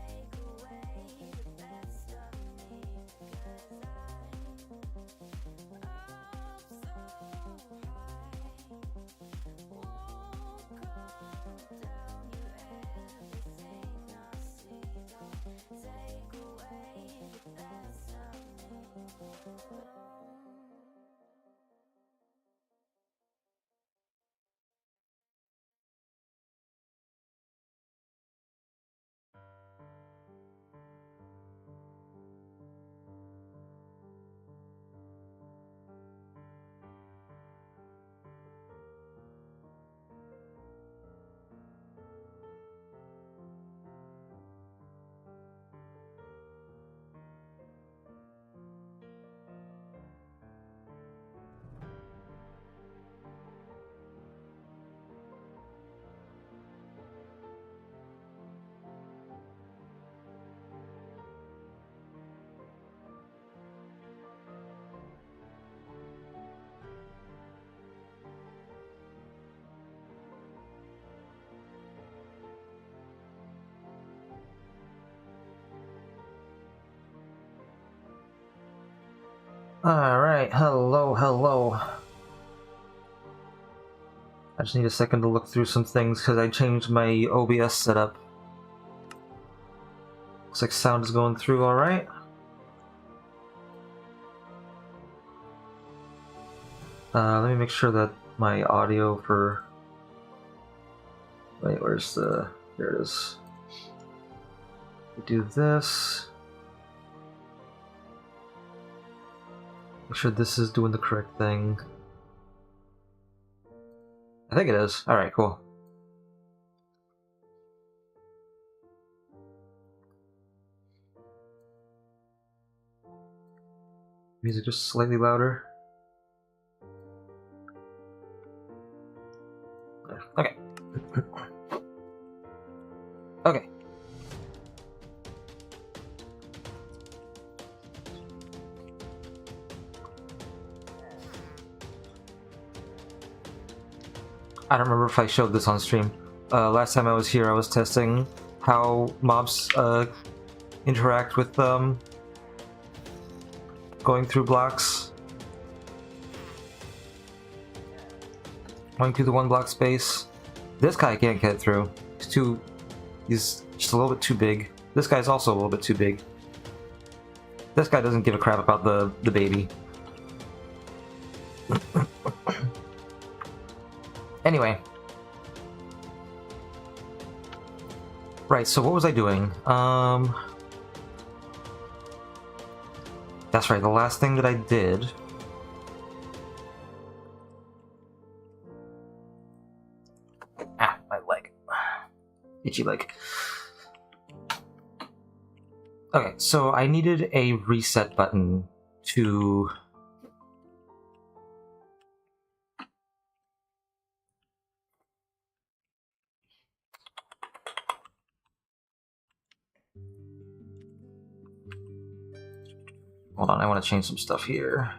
Take away the best Alright, hello, hello. I just need a second to look through some things because I changed my OBS setup. Looks like sound is going through alright. Let me make sure that my audio for... Wait, where's the... There it is. We do this. Make sure this is doing the correct thing. I think it is. Alright, cool. Music just slightly louder. Okay. Okay. I don't remember if I showed this on stream. Last time I was here, I was testing how mobs interact with going through blocks. Going through the one block space. This guy can't get through. He's just a little bit too big. This guy's also a little bit too big. This guy doesn't give a crap about the baby. Anyway. Right, so what was I doing? That's right, the last thing that I did... Ah, my leg. Itchy leg. Okay, so I needed a reset button to... Hold on, I want to change some stuff here.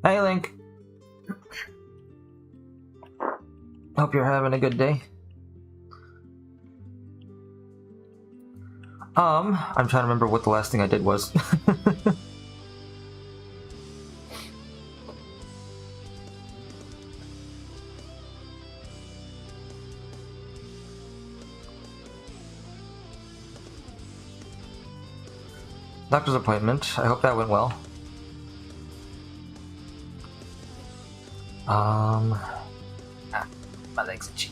Hey, Link. Hope you're having a good day. I'm trying to remember what the last thing I did was. Doctor's appointment. I hope that went well. My leg's itchy.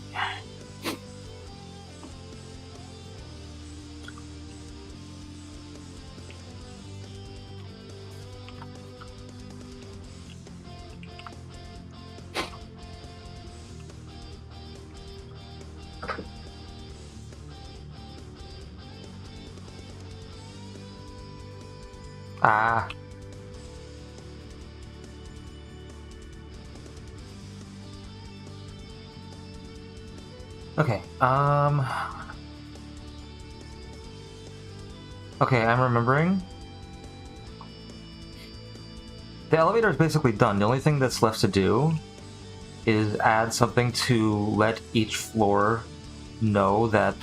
Ah. Okay, okay, I'm remembering. The elevator is basically done. The only thing that's left to do is add something to let each floor know that,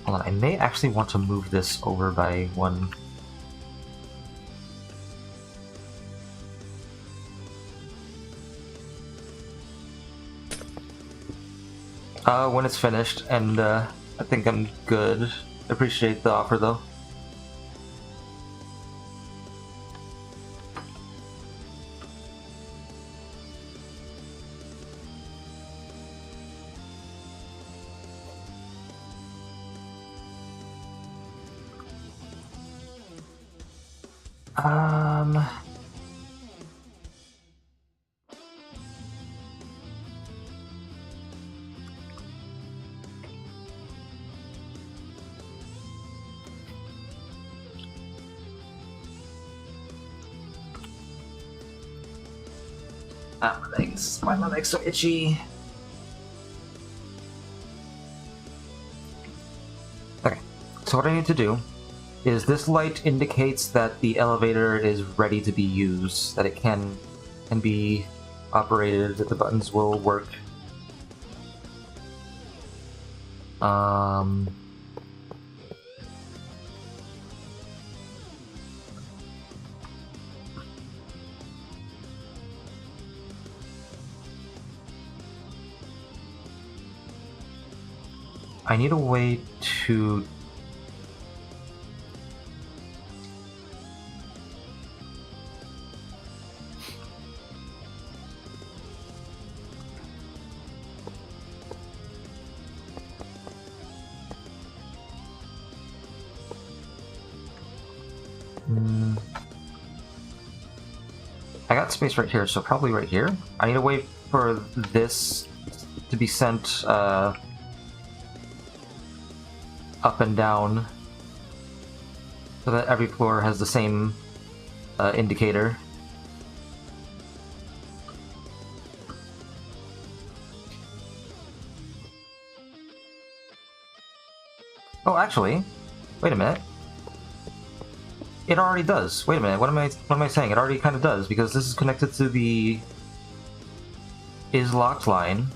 Hold on, I may actually want to move this over by one... when it's finished, and I think I'm good. Appreciate the offer, though. Ah, my legs. Why are my legs so itchy? Okay, so what I need to do is this light indicates that the elevator is ready to be used, that it can be operated, that the buttons will work. I need a way to... I got space right here, so probably right here. I need a way for this to be sent up and down so that every floor has the same indicator. Oh, actually, wait a minute. It already does. Wait a minute. What am I saying? It already kind of does, because this is connected to the is locked line.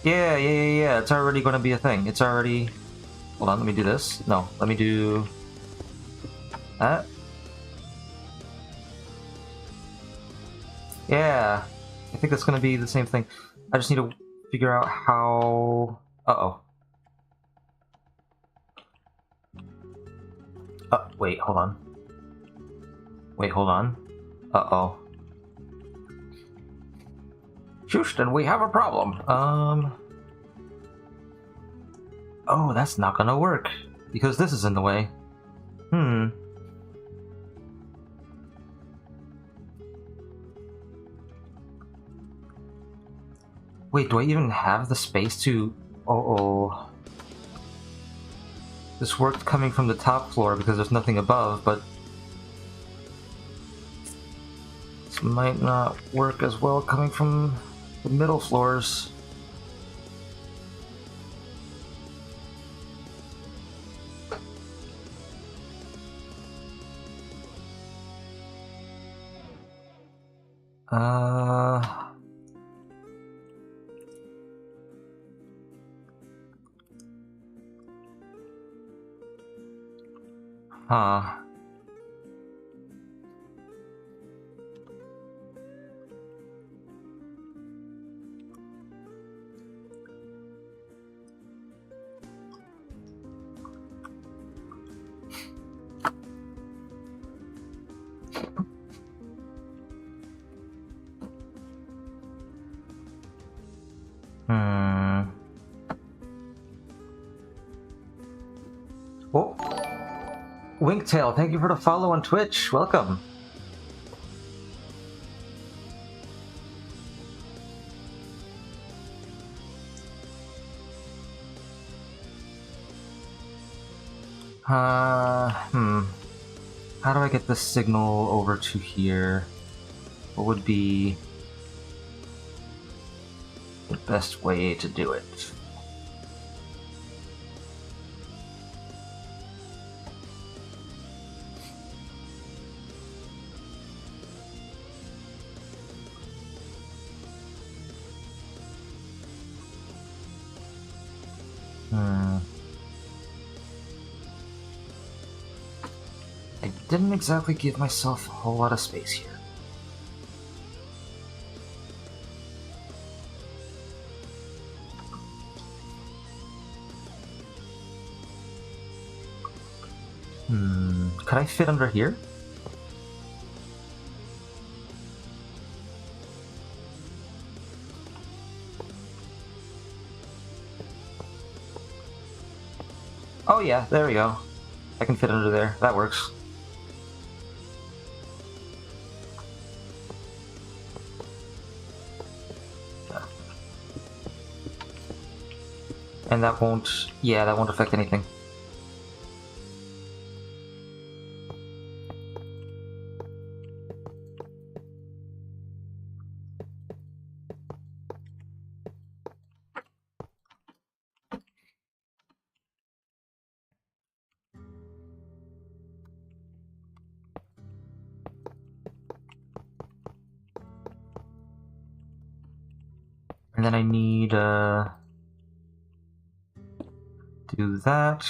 Yeah. It's already going to be a thing. It's already... Hold on, let me do this. No, let me do that. Yeah, I think that's going to be the same thing. I just need to figure out how... Uh-oh. Wait, hold on. Uh-oh. Houston, we have a problem. Oh, that's not gonna work, because this is in the way. Wait, do I even have the space to... Uh-oh. This worked coming from the top floor because there's nothing above, but this might not work as well coming from the middle floors. Huh. Oh. Winktail, thank you for the follow on Twitch. Welcome. How do I get the signal over to here? What would be the best way to do it? I didn't exactly give myself a whole lot of space here. Could I fit under here? Oh yeah, there we go. I can fit under there. That works. And that won't... yeah, that won't affect anything. then I need to do that.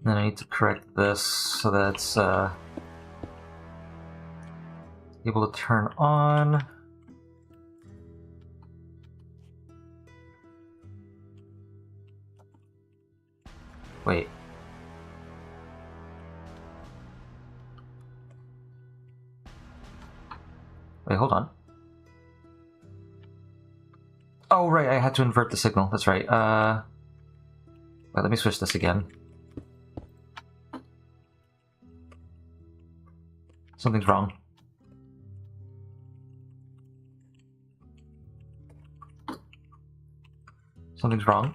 Then I need to correct this so that it's able to turn on. Wait. Wait, hold on. Oh, right, I had to invert the signal. That's right. Wait, let me switch this again. Something's wrong. Something's wrong.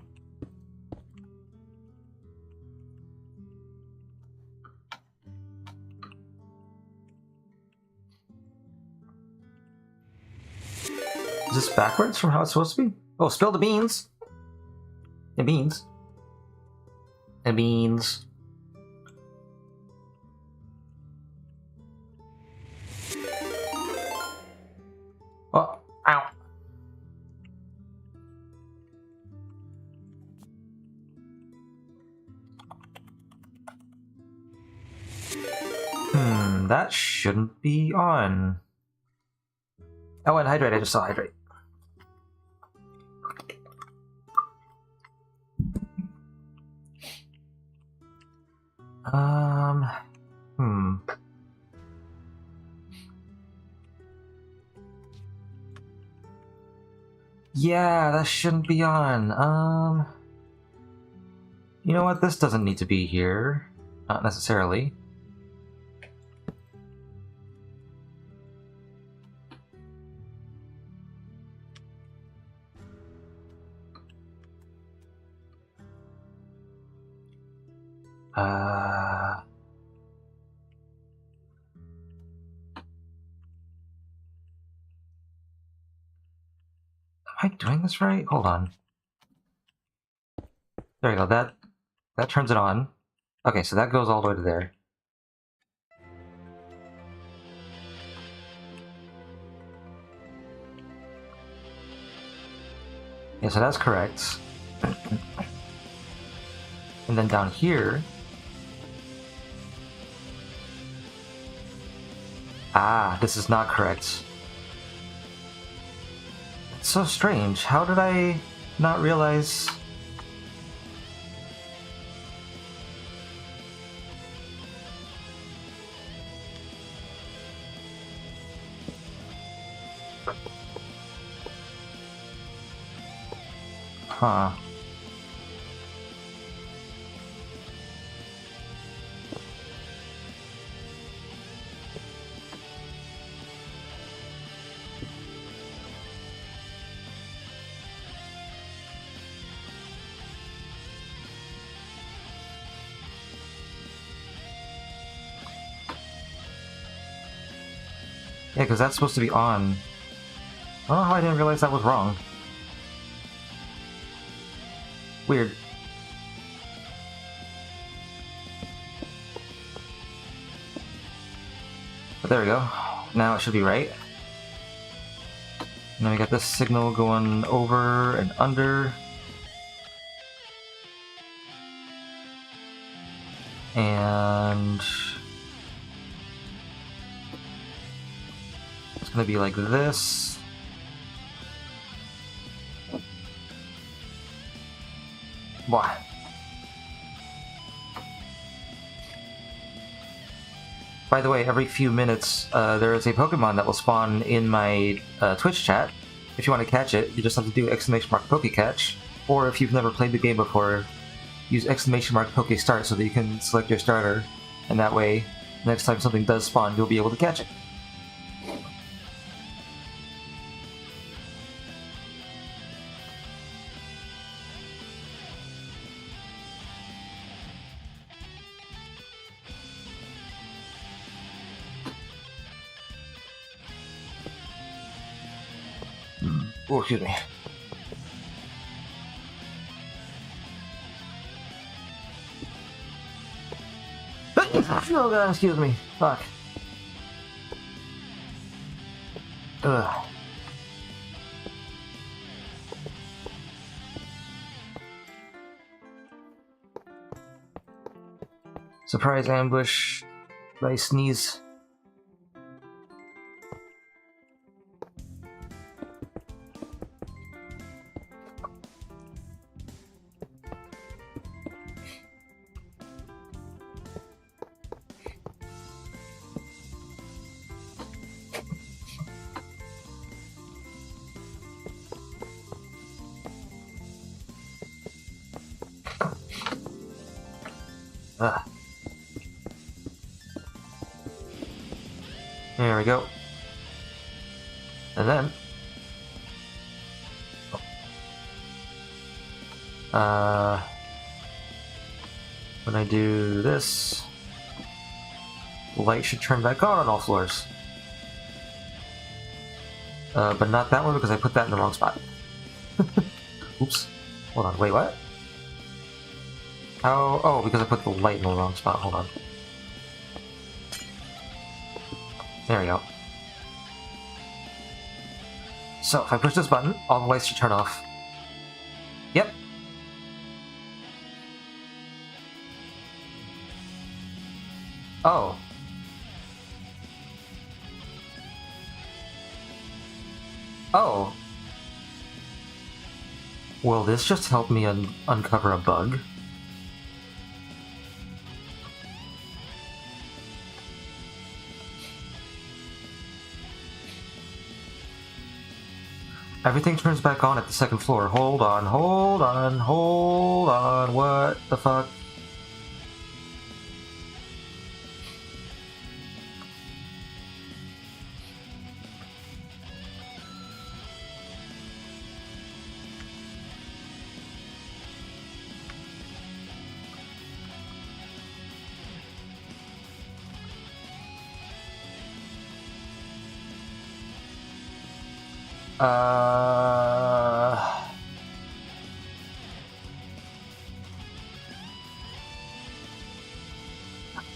Is this backwards from how it's supposed to be? Oh, spill the beans! The beans. The beans. Oh, ow. That shouldn't be on. Oh, and hydrate, I just saw hydrate. Yeah, that shouldn't be on. You know what? This doesn't need to be here. Not necessarily. Am I doing this right? Hold on. There we go. That turns it on. Okay, so that goes all the way to there. Yeah, so that's correct. And then down here... Ah, this is not correct. It's so strange. How did I not realize... Huh. Yeah, because that's supposed to be on. I don't know how I didn't realize that was wrong. Weird. But there we go. Now it should be right. And then we got this signal going over and under. And... it's gonna be like this. What? By the way, every few minutes, there is a Pokemon that will spawn in my Twitch chat. If you want to catch it, you just have to do ! Pokecatch. Or if you've never played the game before, use ! Pokestart so that you can select your starter. And that way, next time something does spawn, you'll be able to catch it. Oh, excuse me. Oh god, excuse me. Fuck. Ugh. Surprise ambush by sneeze. Ugh. There we go. And then... when I do this, the light should turn back on all floors. But not that one because I put that in the wrong spot. Oops. Hold on, wait, what? How? Oh, because I put the light in the wrong spot. Hold on. There we go. So, if I push this button, all the lights should turn off. Yep. Oh. Oh. Will this just help me uncover a bug? Everything turns back on at the second floor. Hold on, hold on, hold on. What the fuck?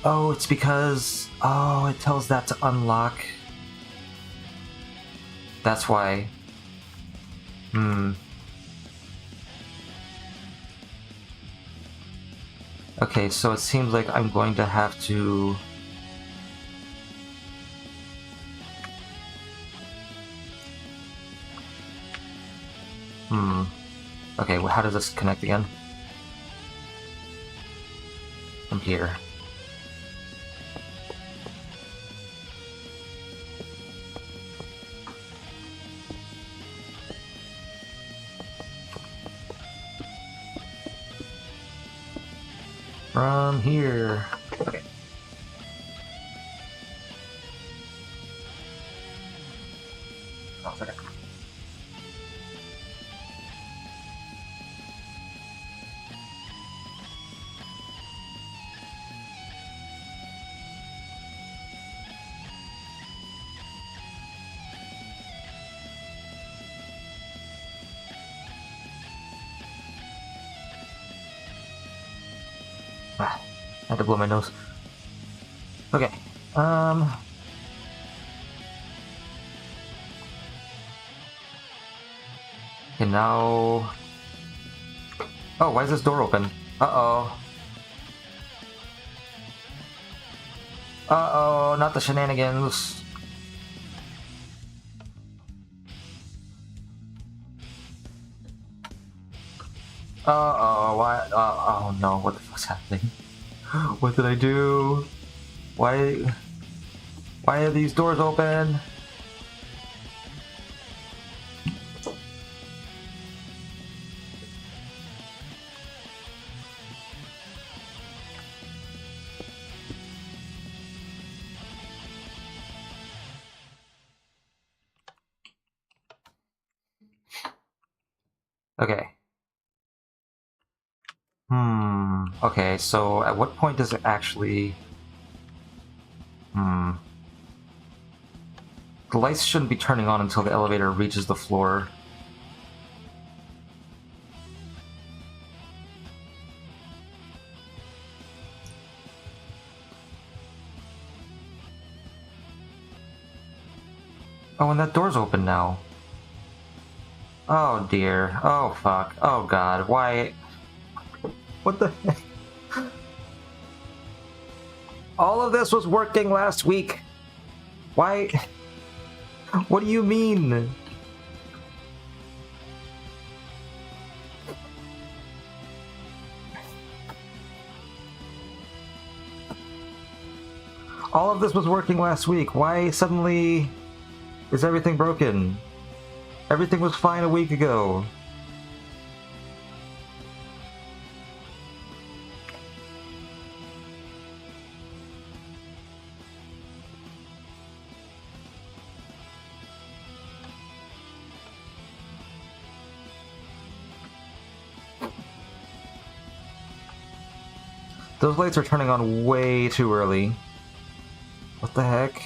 Oh, it's because... Oh, it tells that to unlock. That's why. Okay, so it seems like I'm going to have to... Okay, well, how does this connect again? From here. From here. Okay. Oh, sorry. I had to blow my nose. Okay. Okay, now... Oh, why is this door open? Uh-oh. Uh-oh, not the shenanigans. Uh-oh, why? Oh no, what the fuck's happening? What did I do? Why are these doors open? Okay. Okay, so at what point does it actually... The lights shouldn't be turning on until the elevator reaches the floor. Oh, and that door's open now. Oh dear. Oh fuck. Oh god. Why? What the heck? All of this was working last week. Why? What do you mean? All of this was working last week. Why suddenly is everything broken? Everything was fine a week ago. Those lights are turning on way too early. What the heck?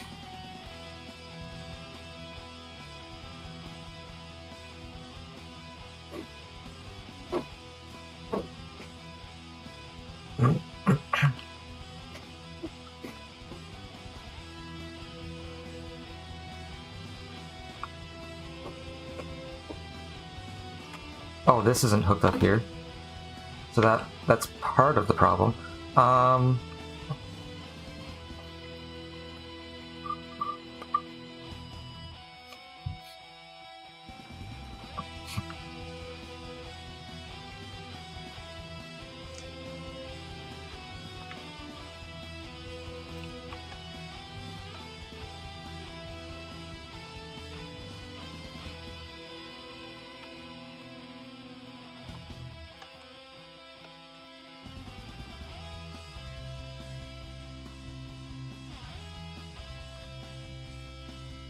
Oh, this isn't hooked up here. So that's part of the problem.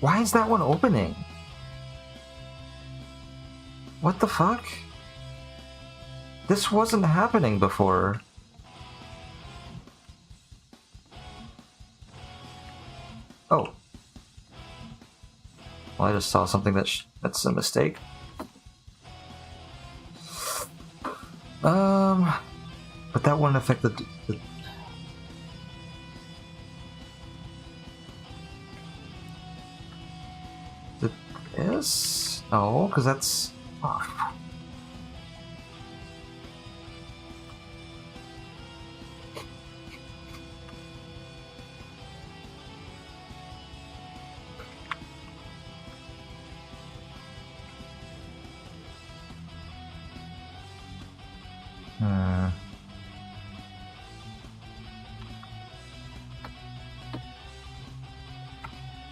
Why is that one opening? What the fuck? This wasn't happening before. Oh. Well, I just saw something that's a mistake. But that wouldn't affect the this? No, because that's off.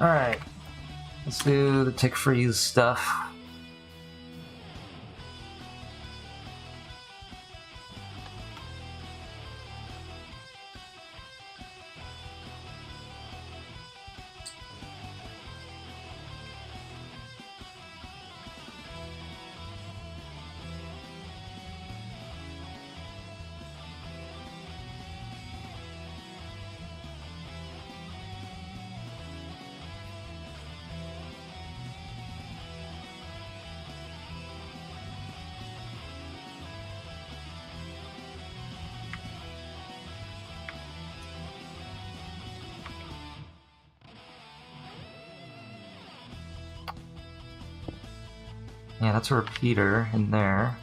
Alright. Let's do the tick freeze stuff. Yeah, that's a repeater in there.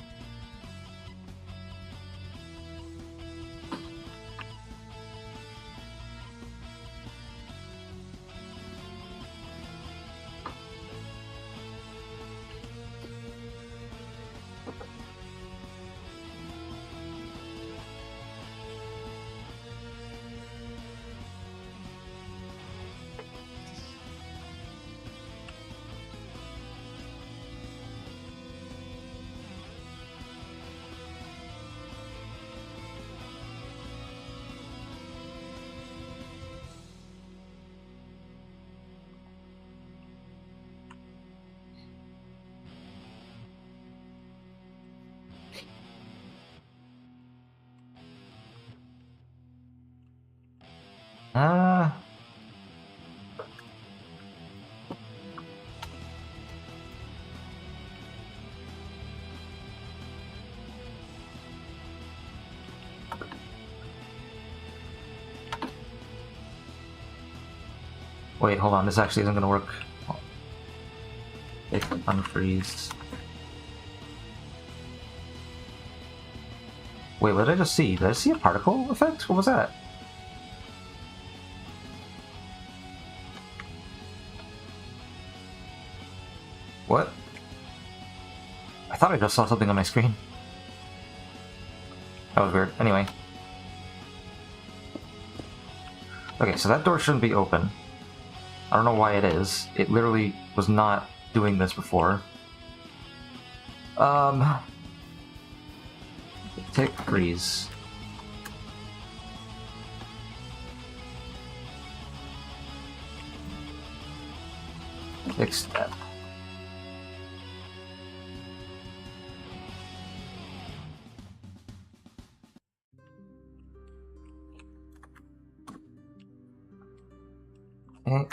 Wait, hold on, this actually isn't gonna work. It unfreeze. Wait, what did I just see? Did I see a particle effect? What was that? What? I thought I just saw something on my screen. That was weird. Anyway. Okay, so that door shouldn't be open. I don't know why it is. It literally was not doing this before. Take freeze. Take step. Okay.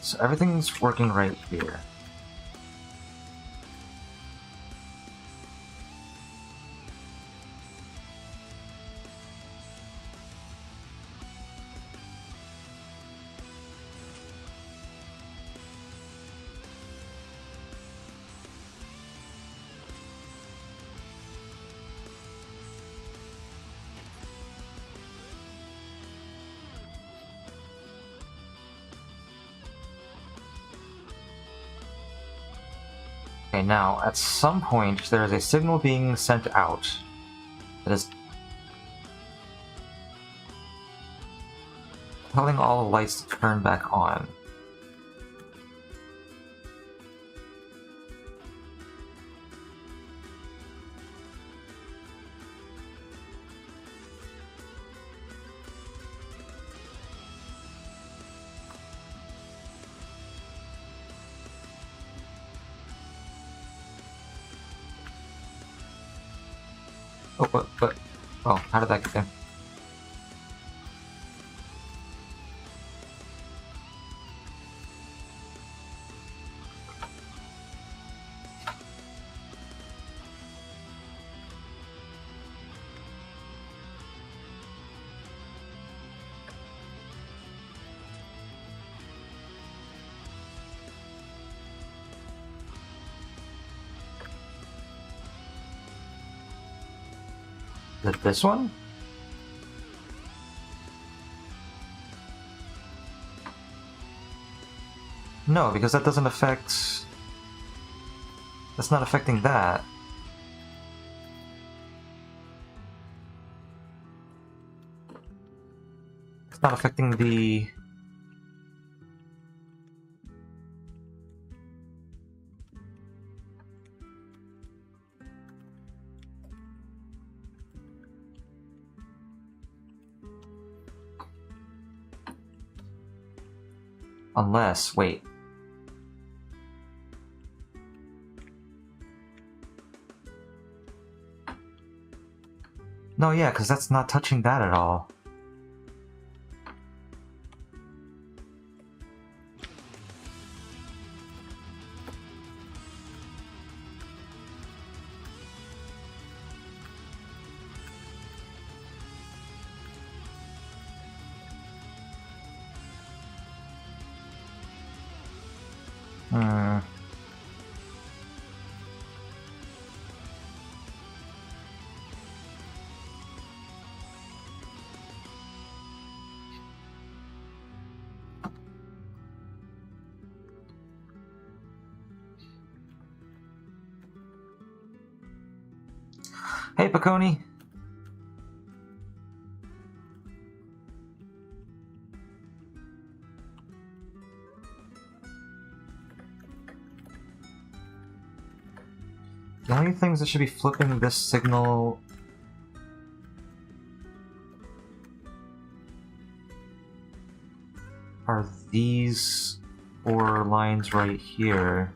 So everything's working right here. Okay, now, at some point, there is a signal being sent out that is telling all the lights to turn back on. Oh, but, oh, how did that get there? Is it this one? No, because that doesn't affect... That's not affecting that. It's not affecting the... Unless, wait. No, yeah, because that's not touching that at all. Hey, Paconi. The only things that should be flipping this signal are these 4 lines right here.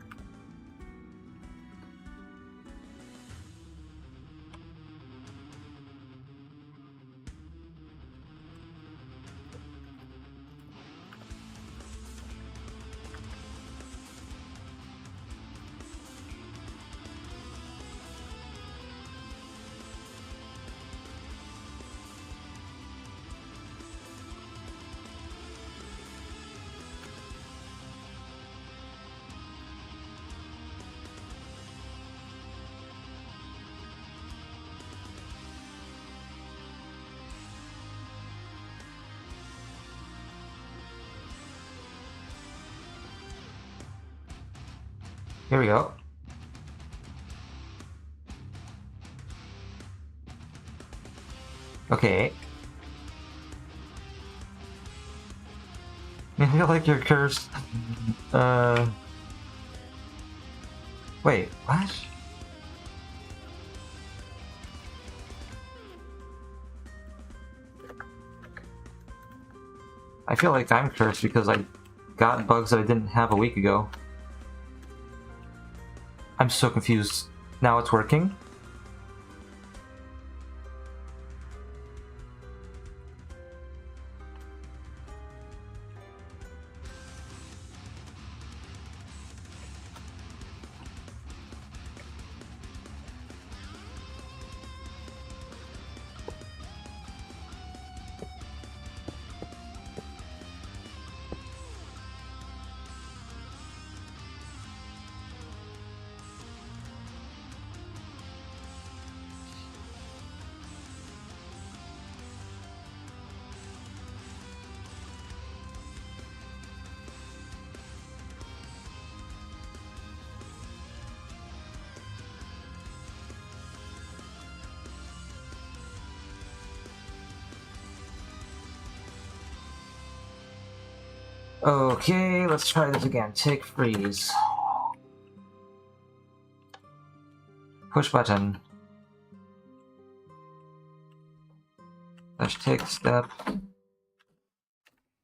Here we go. Okay. I feel like you're cursed. Wait, what? I feel like I'm cursed because I got bugs that I didn't have a week ago. I'm so confused. Now it's working? Okay, let's try this again. Tick freeze. Push button. Dash tick step.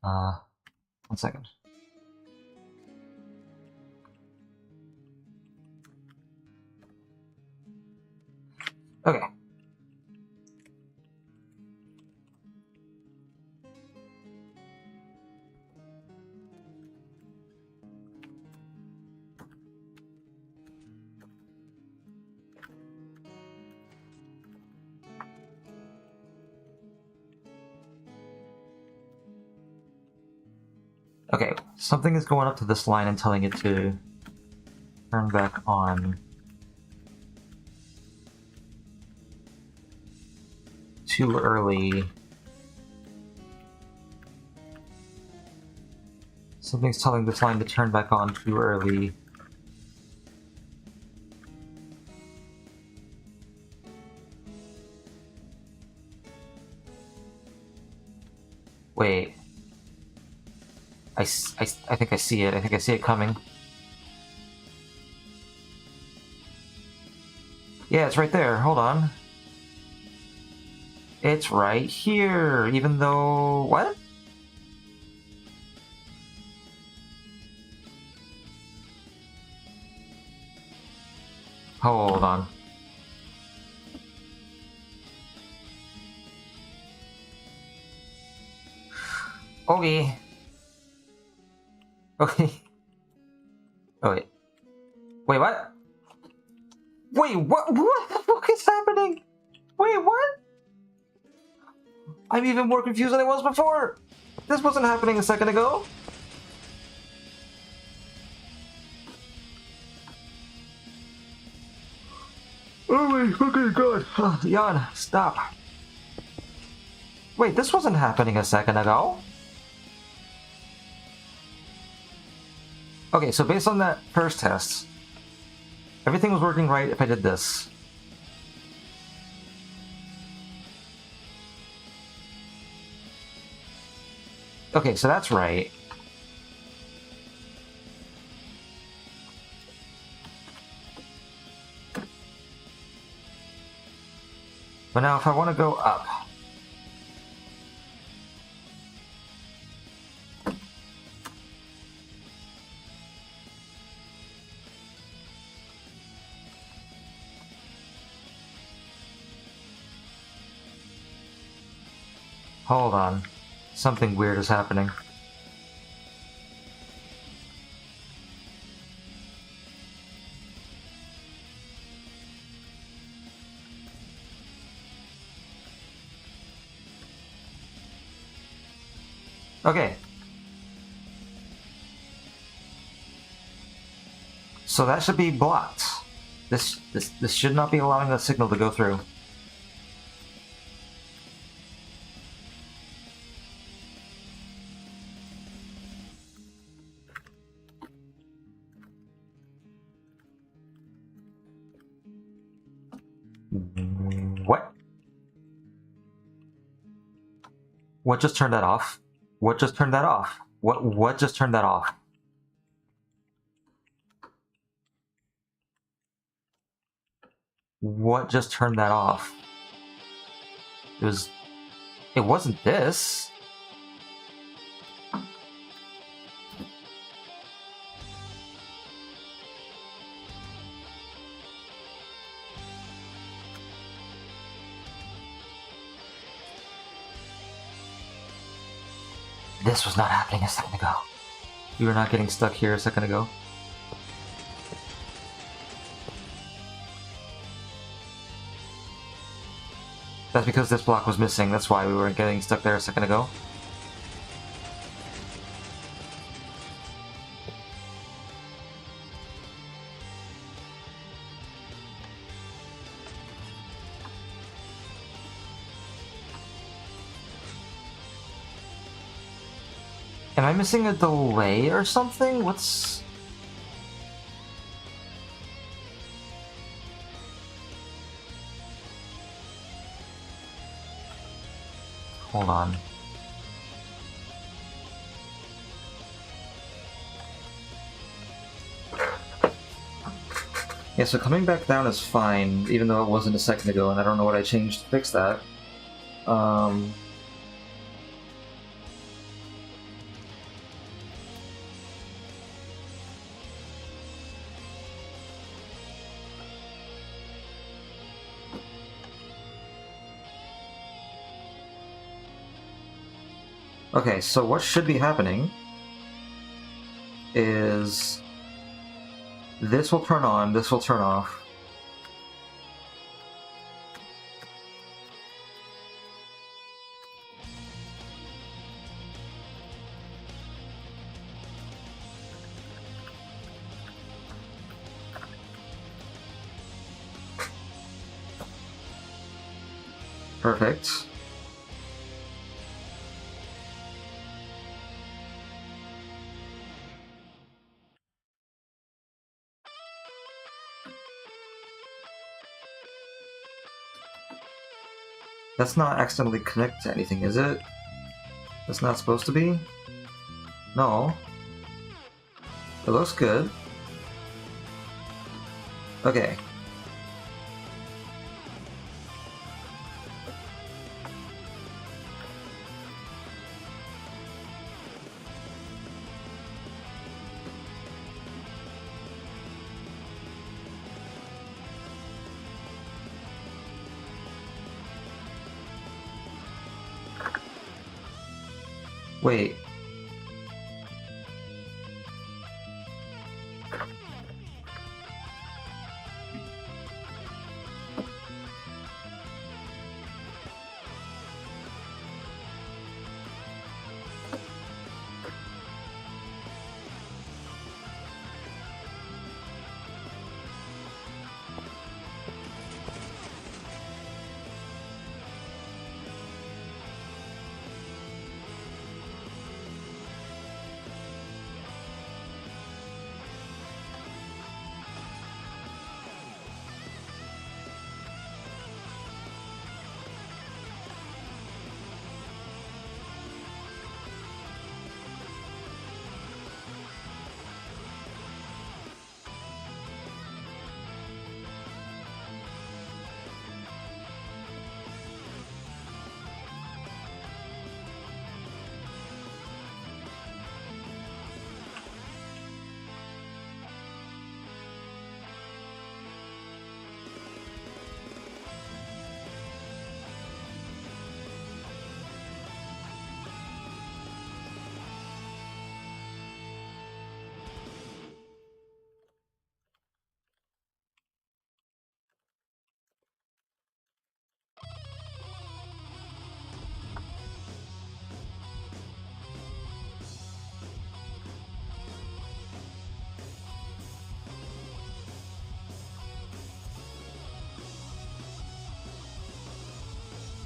1 second. Okay. Okay, something is going up to this line and telling it to turn back on. Too early. Something's telling this line to turn back on too early. Wait. I think I see it. I think I see it coming. Yeah, it's right there. Hold on. It's right here, even though... What? Hold on. Okay. Okay. Oh, wait. Wait, what? Wait, what? What the fuck is happening? Wait, what? I'm even more confused than I was before! This wasn't happening a second ago! Oh my fucking god! Yawn, stop. Wait, this wasn't happening a second ago? Okay, so based on that first test, everything was working right if I did this. Okay, so that's right. But now if I want to go up... Hold on. Something weird is happening. Okay. So that should be blocked. This should not be allowing the signal to go through. What? What just turned that off? What just turned that off? What just turned that off? What just turned that off? It wasn't this. This was not happening a second ago. We were not getting stuck here a second ago. That's because this block was missing, that's why we weren't getting stuck there a second ago. Am I missing a delay or something? What's... Hold on. Yeah, so coming back down is fine, even though it wasn't a second ago, and I don't know what I changed to fix that. Okay, so what should be happening is this will turn on, this will turn off. Perfect. That's not accidentally connected to anything, is it? That's not supposed to be? No. It looks good. Okay. Wait.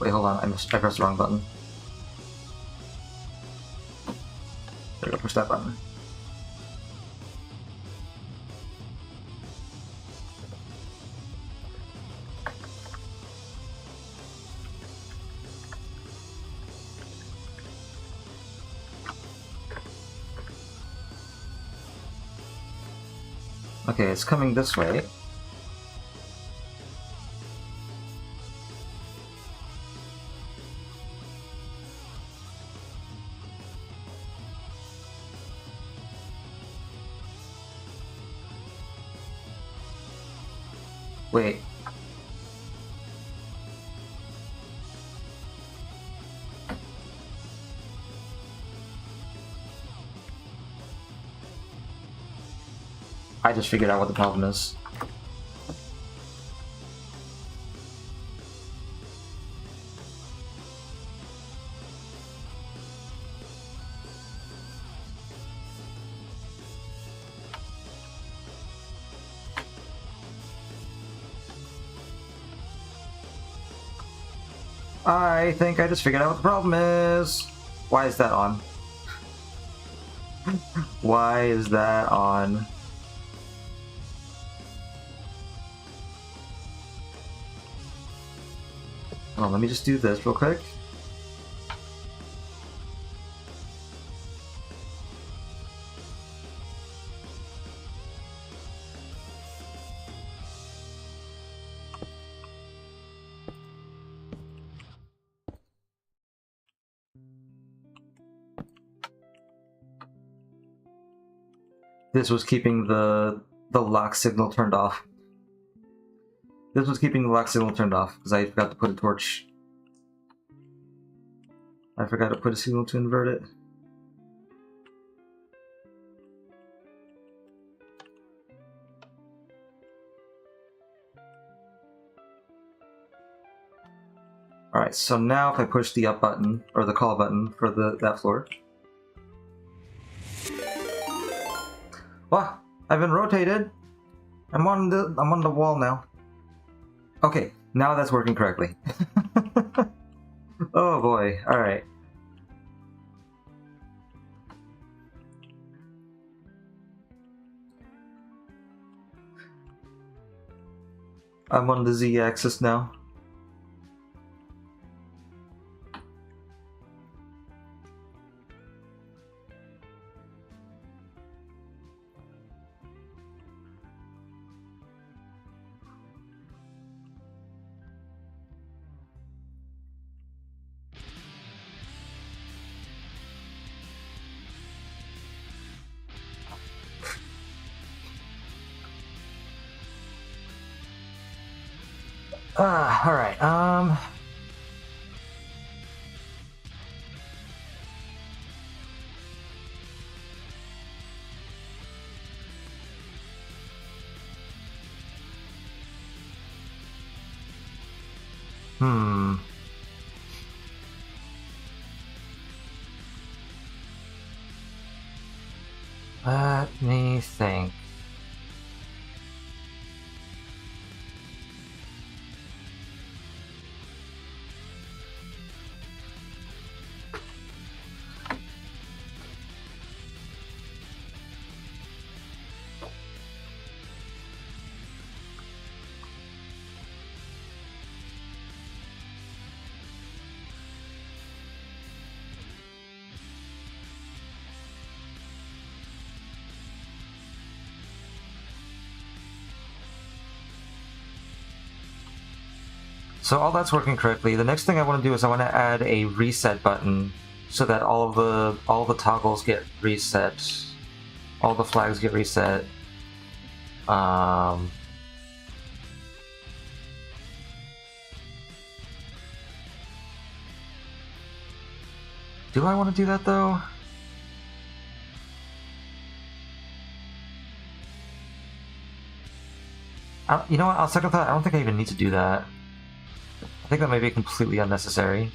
Wait, hold on. I pressed the wrong button. There we go, push that button. Okay, it's coming this way. Wait. I just figured out what the problem is. I think I just figured out what the problem is. Why is that on? Why is that on? Oh, let me just do this real quick. This was keeping the lock signal turned off. This was keeping the lock signal turned off because I forgot to put a torch. I forgot to put a signal to invert it. Alright, so now if I push the up button, or the call button for that floor. Wow, I've been rotated. I'm on the wall now. Okay, now that's working correctly. Oh boy, alright. I'm on the Z-axis now. Alright, let me think. So all that's working correctly. The next thing I want to do is I want to add a reset button so that all the toggles get reset, all the flags get reset. Do I want to do that though? You know what? I'll second thought. I don't think I even need to do that. I think that may be completely unnecessary.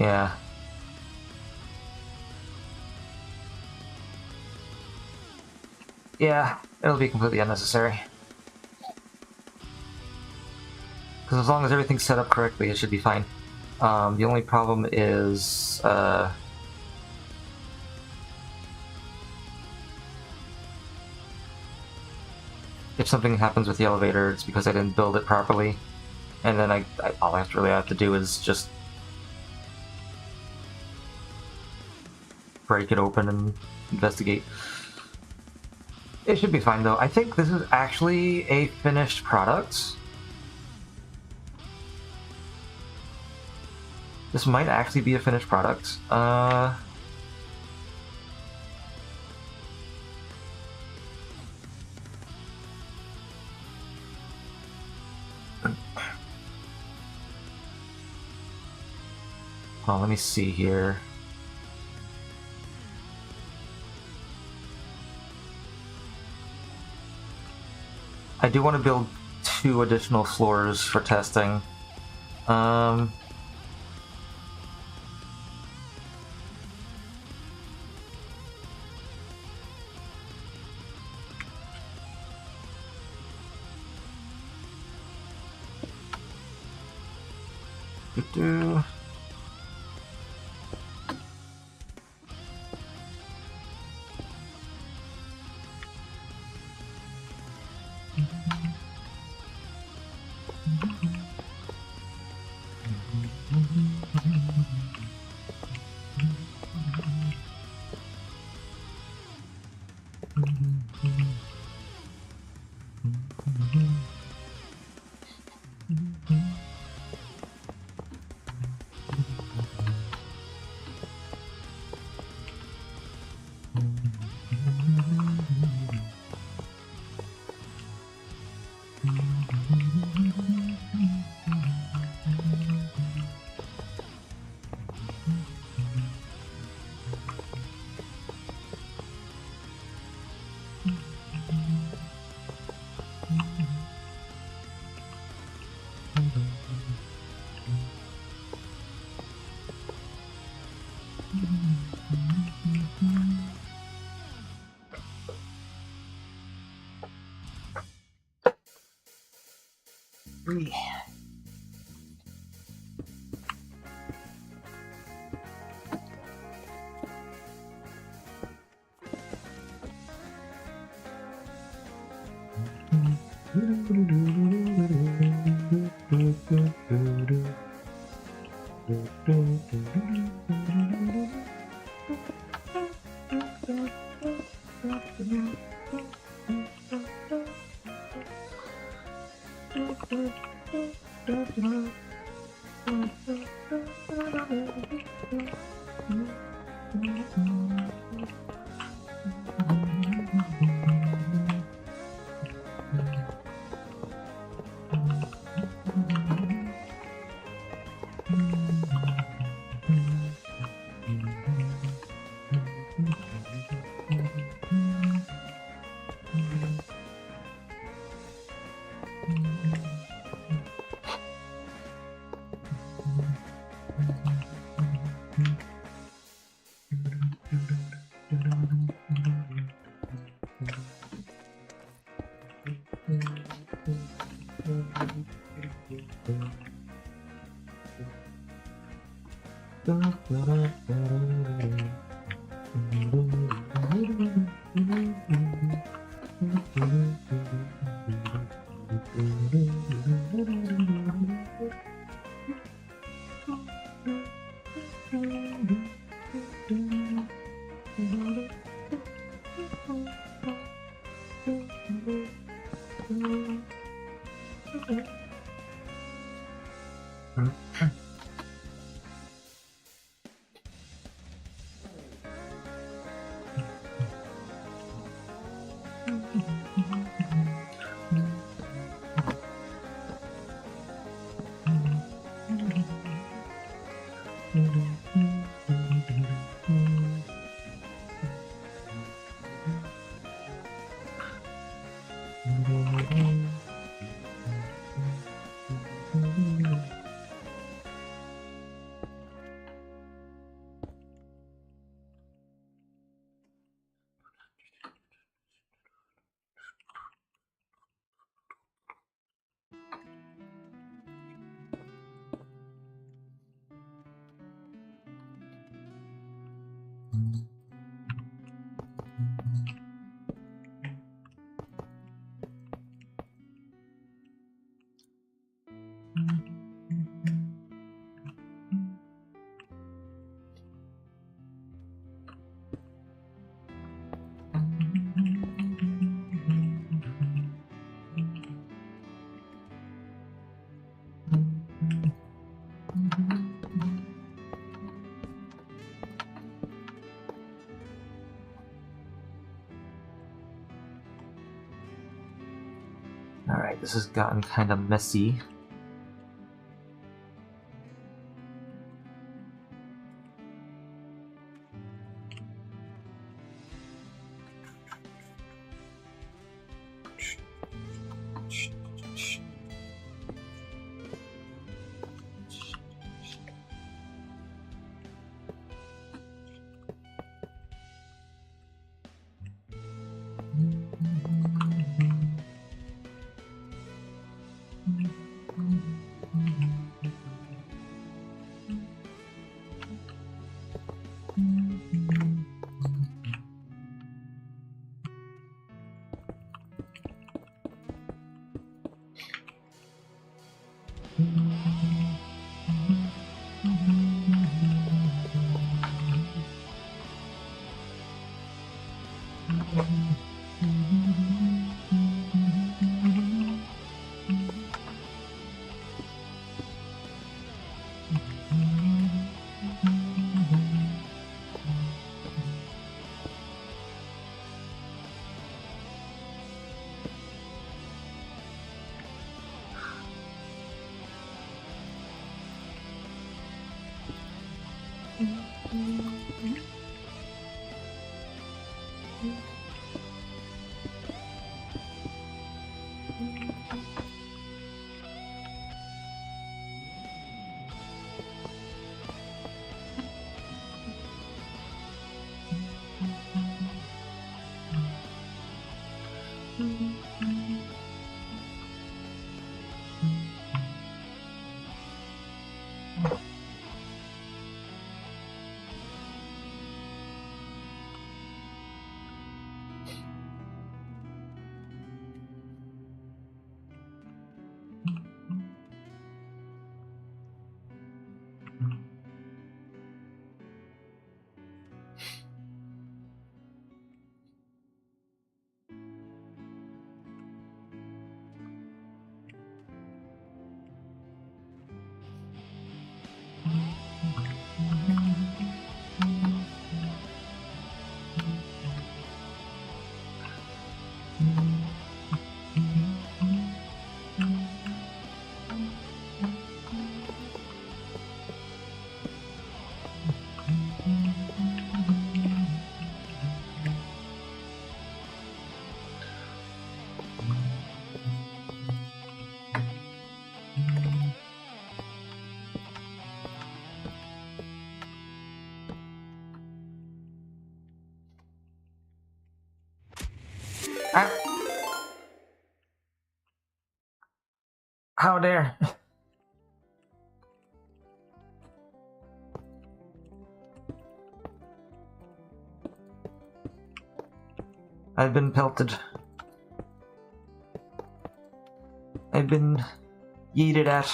Yeah. Yeah, it'll be completely unnecessary. Because as long as everything's set up correctly, it should be fine. The only problem is, if something happens with the elevator, it's because I didn't build it properly. And then all I really have to do is just break it open and investigate. It should be fine though. I think this is actually a finished product. This might actually be a finished product. Well, let me see here. I do want to build 2 additional floors for testing. Alright, this has gotten kind of messy. Ah. How dare! I've been pelted. I've been yeeted at.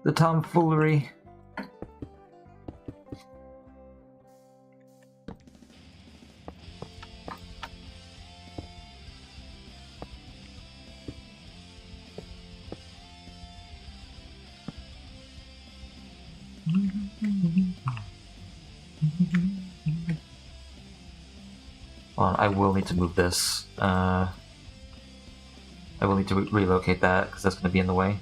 The tomfoolery. Well, I will need to move this. I will need to relocate that, because that's going to be in the way.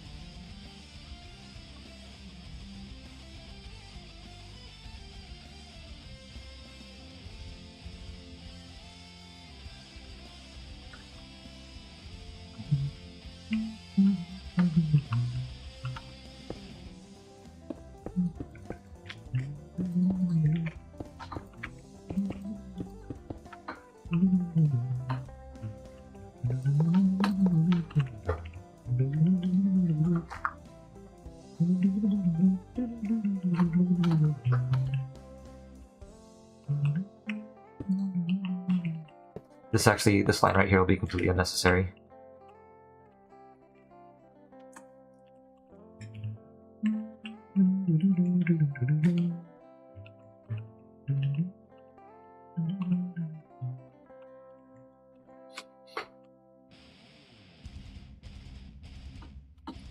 This line right here will be completely unnecessary.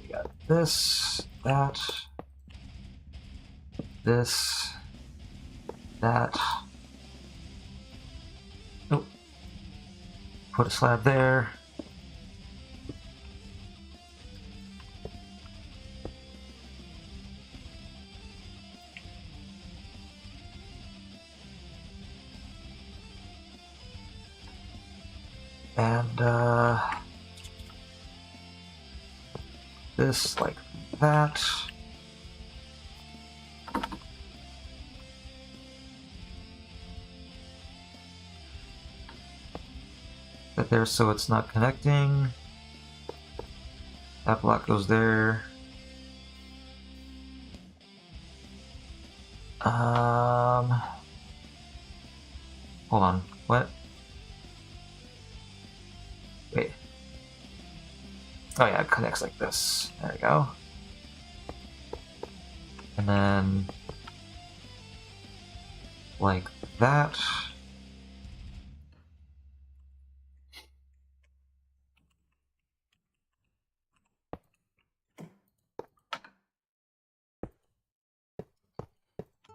We got this, that, this, that. Oh, put a slab there. And this like that. That there so it's not connecting. That block goes there. Hold on. What? Wait. Oh yeah, it connects like this. There we go. And then like that.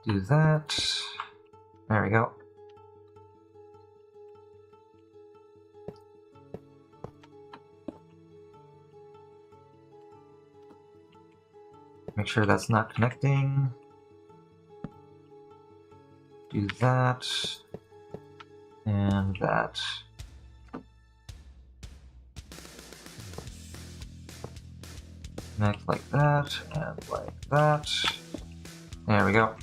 Do that. There we go. Make sure that's not connecting. Do that. And that. Connect like that, and like that. There we go.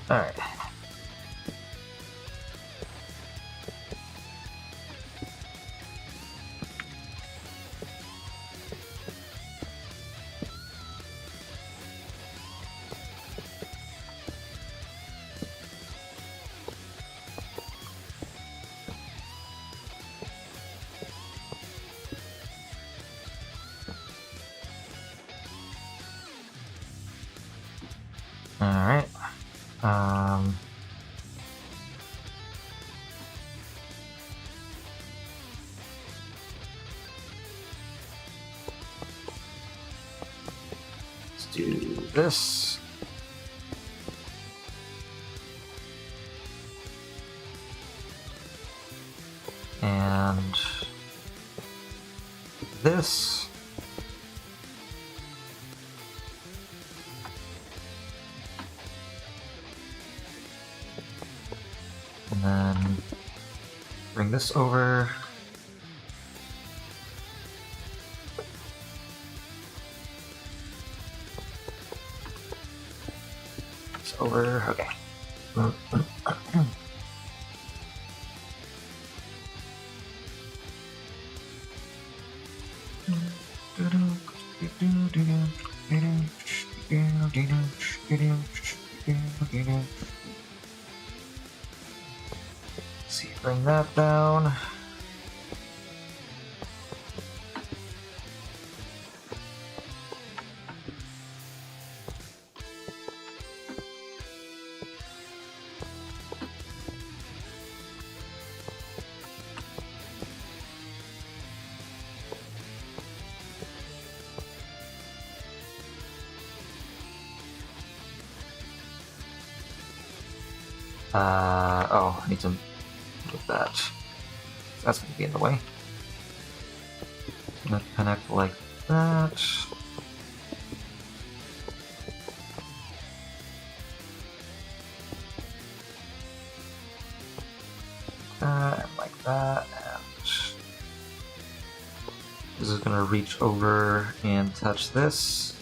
Alright. Alright. Let's do this. And this. And then bring this over. It's over. Okay. See, bring that down. Oh, I need to move that. That's going to be in the way. I'm going to connect like that. And like that, and This is gonna reach over and touch this.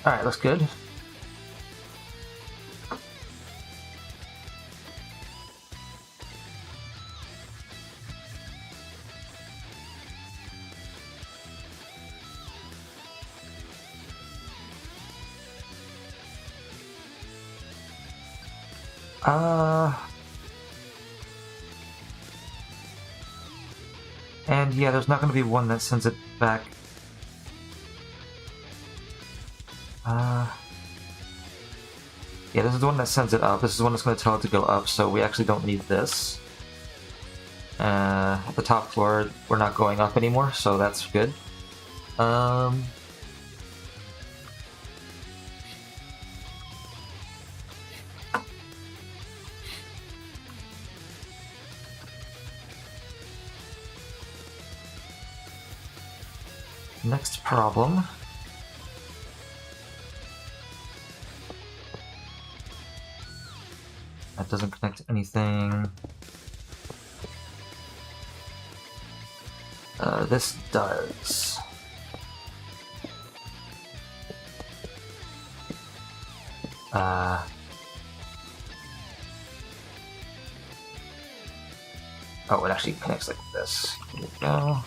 Alright, that's good. And yeah, there's not going to be one that sends it back. Yeah, this is the one that sends it up. This is the one that's going to tell it to go up, so we actually don't need this. At the top floor, we're not going up anymore, so that's good. Next problem. That doesn't connect to anything. This does. Oh, it actually connects like this. Here we go.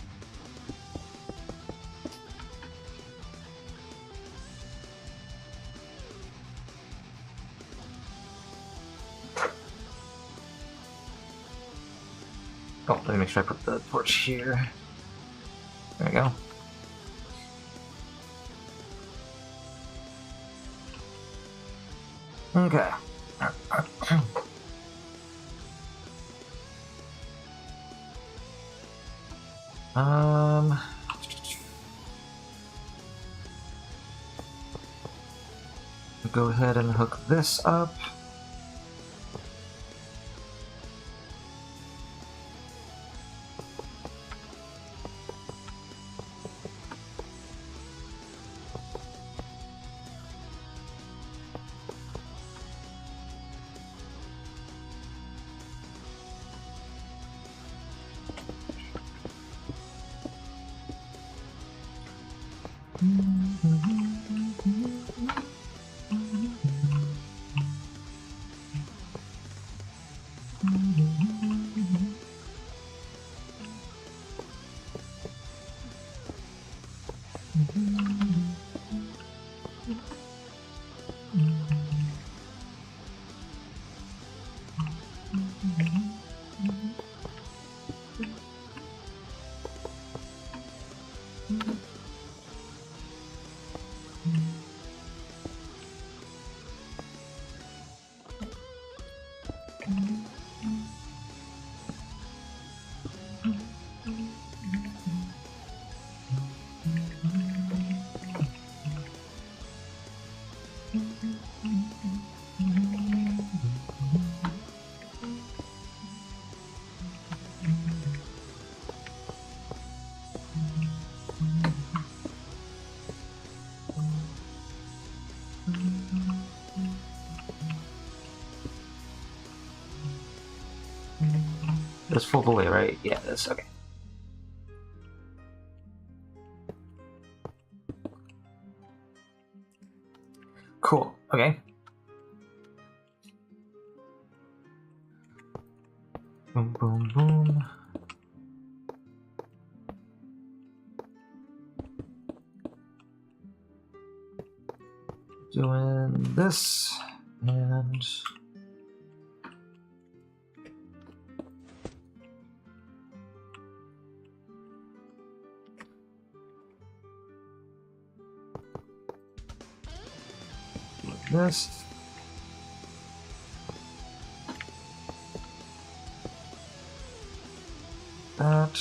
Okay. Oh, let me make sure I put the torch here. There we go. Okay. Go ahead and hook this up. This full away, right? Yeah, this okay. Cool. Okay. Boom, boom, boom. Doing this and this. That.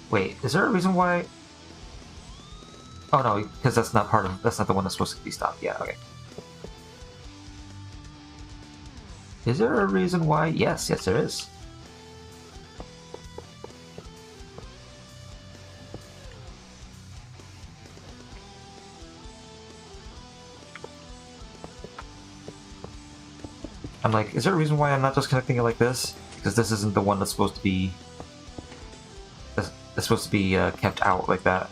Wait, is there a reason why? Oh no, because that's not part of. That's not the one that's supposed to be stopped. Yeah, okay. Is there a reason why? Yes, yes, there is. I'm like, is there a reason why I'm not just connecting it like this? Because this isn't the one that's supposed to be... That's supposed to be kept out like that.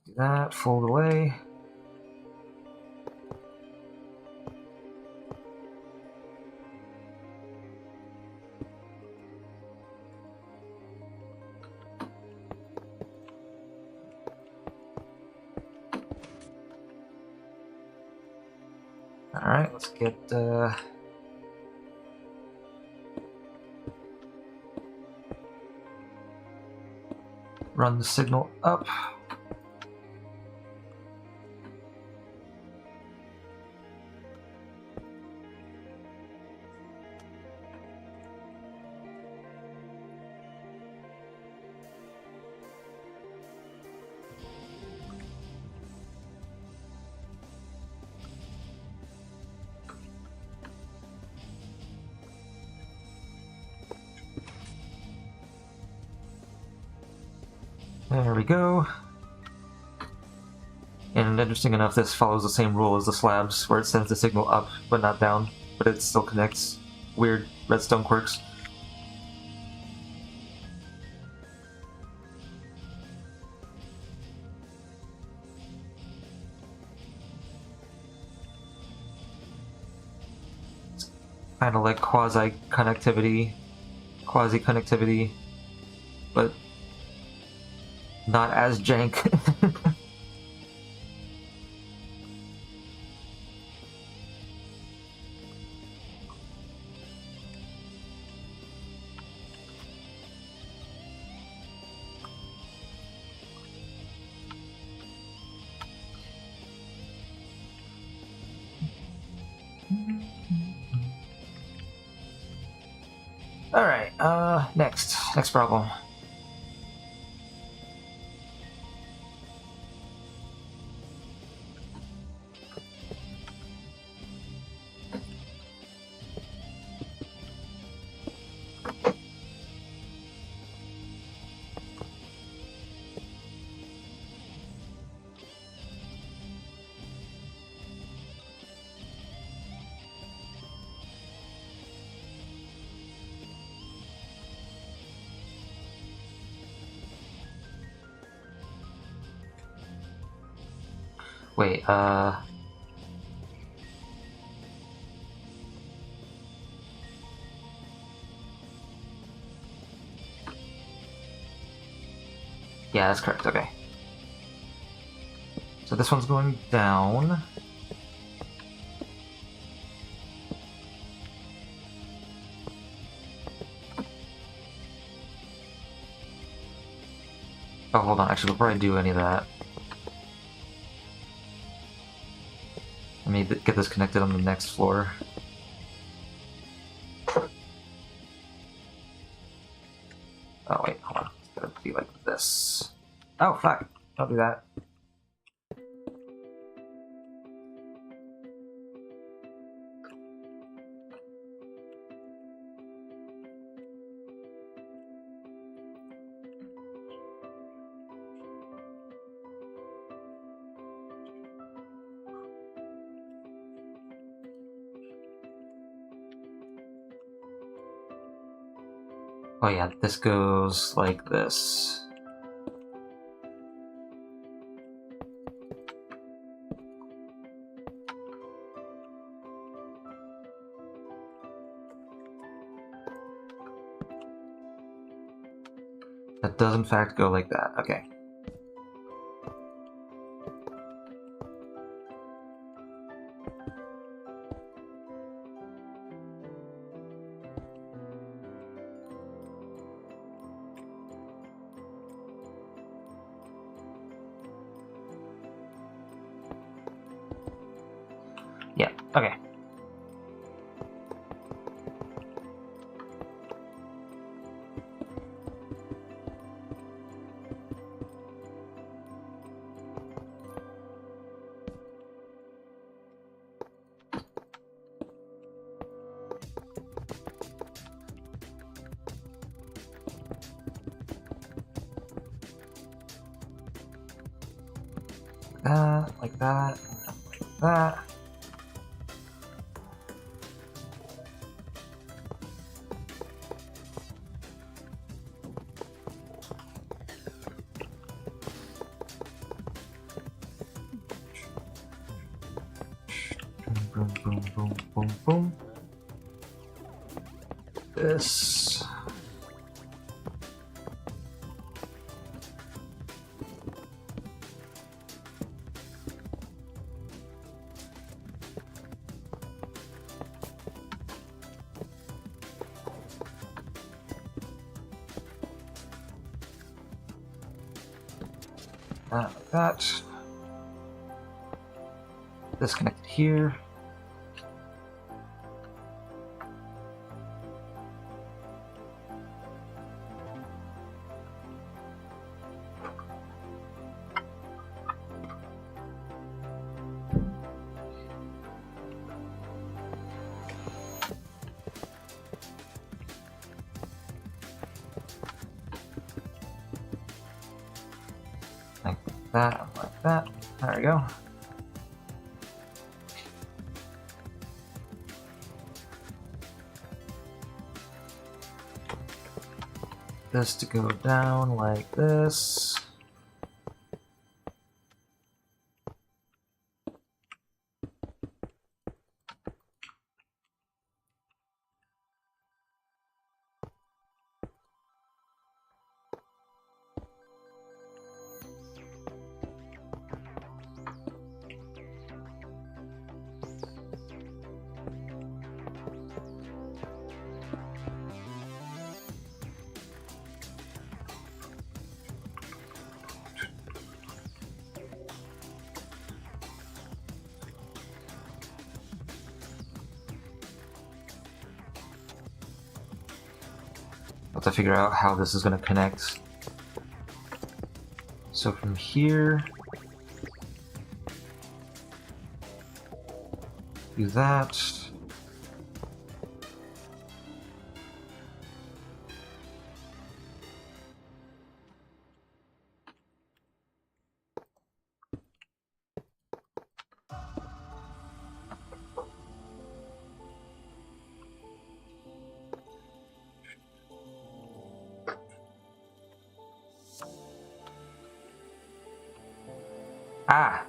Do that, fold away. Alright, let's get run the signal up. There we go. And interesting enough, this follows the same rule as the slabs, where it sends the signal up, but not down, but it still connects. Weird redstone quirks. It's kind of like quasi-connectivity, but not as jank. Alright, next problem. Wait, yeah, that's correct, okay. So this one's going down. Oh, hold on, actually, before I do any of that, let me get this connected on the next floor. Oh, wait, hold on. It's gonna be like this. Oh, fuck. Don't do that. Oh yeah, this goes like this. That does in fact go like that, okay. Yeah, okay. Like that, like that. Boom, boom, boom, boom, boom. This. Like that. This connected here. Like that, like that. There we go. This to go down like this. Have to figure out how this is going to connect. So from here, do that. Ah!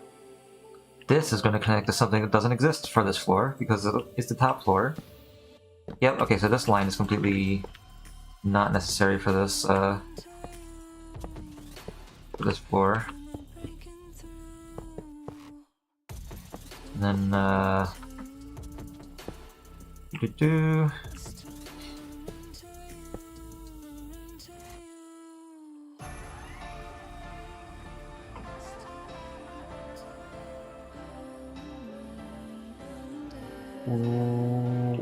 this is going to connect to something that doesn't exist for this floor, because it's the top floor. Yep, okay, so this line is completely not necessary for this floor. And then,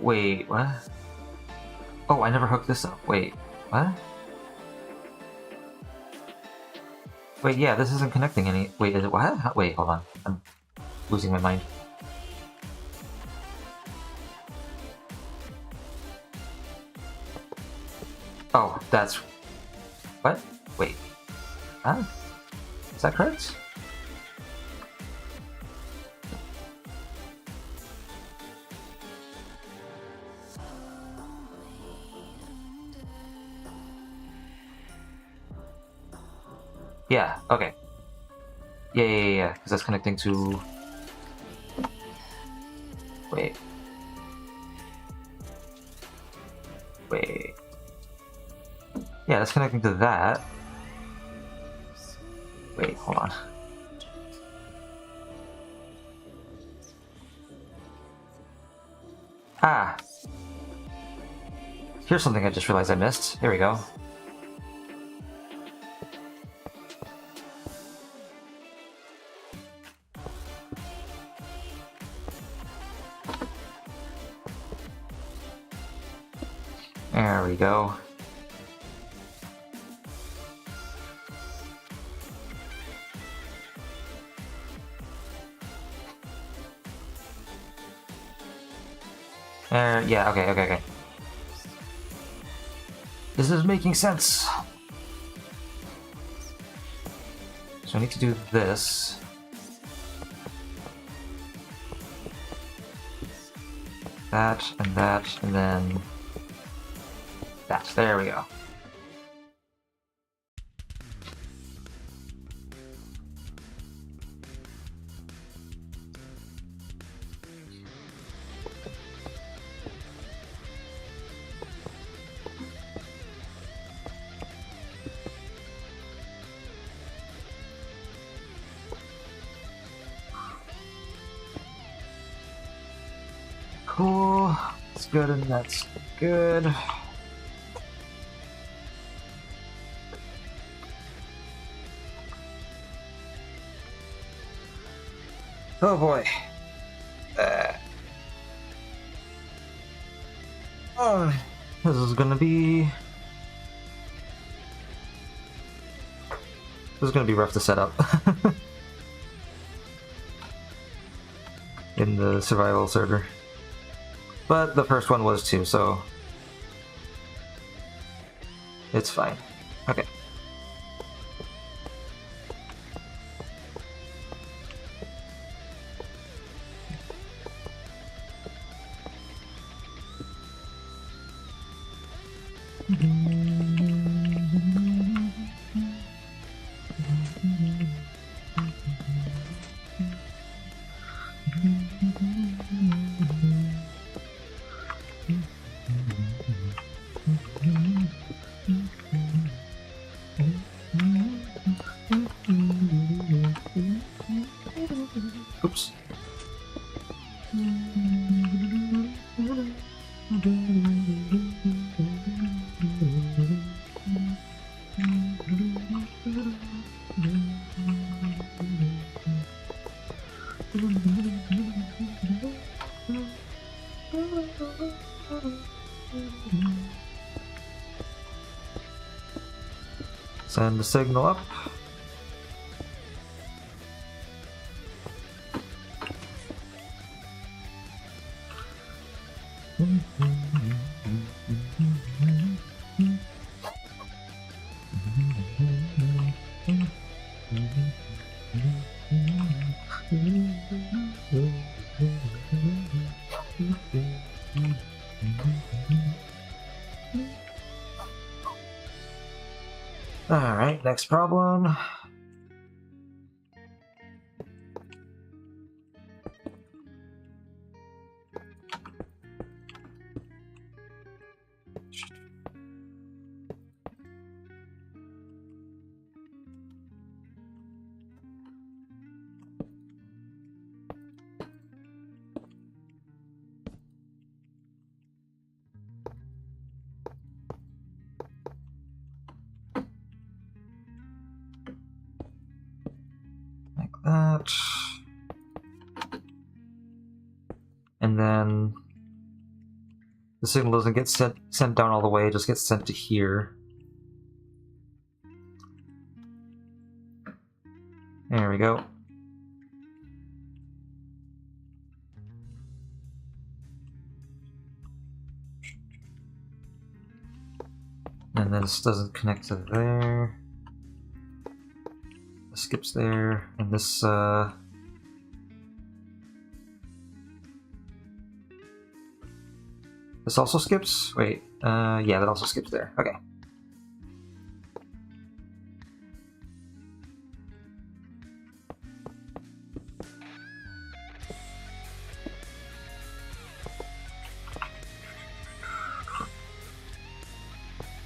wait, what? Oh, I never hooked this up. Wait, what? Wait, yeah, this isn't connecting any. Wait, is it what? Wait, hold on. I'm losing my mind. Oh, that's... What? Wait. Huh? Is that correct? Yeah, okay. Yeah, because that's connecting to... Wait. Yeah, that's connecting to that. Wait, hold on. Ah! Here's something I just realized I missed. Here we go. There we go. Yeah, okay. This is making sense. So I need to do this. That, and then... that. There we go. Cool. That's good and that's good. Oh boy. Oh, this is gonna be... This is gonna be rough to set up. In the survival server. But the first one was too, so... it's fine. Okay. Oops. Send the signal up. Alright, next problem. that. And then the signal doesn't get sent down all the way, it just gets sent to here. There we go. And this doesn't connect to there. This skips there, and this this also skips? Wait, yeah, that also skips there. Okay.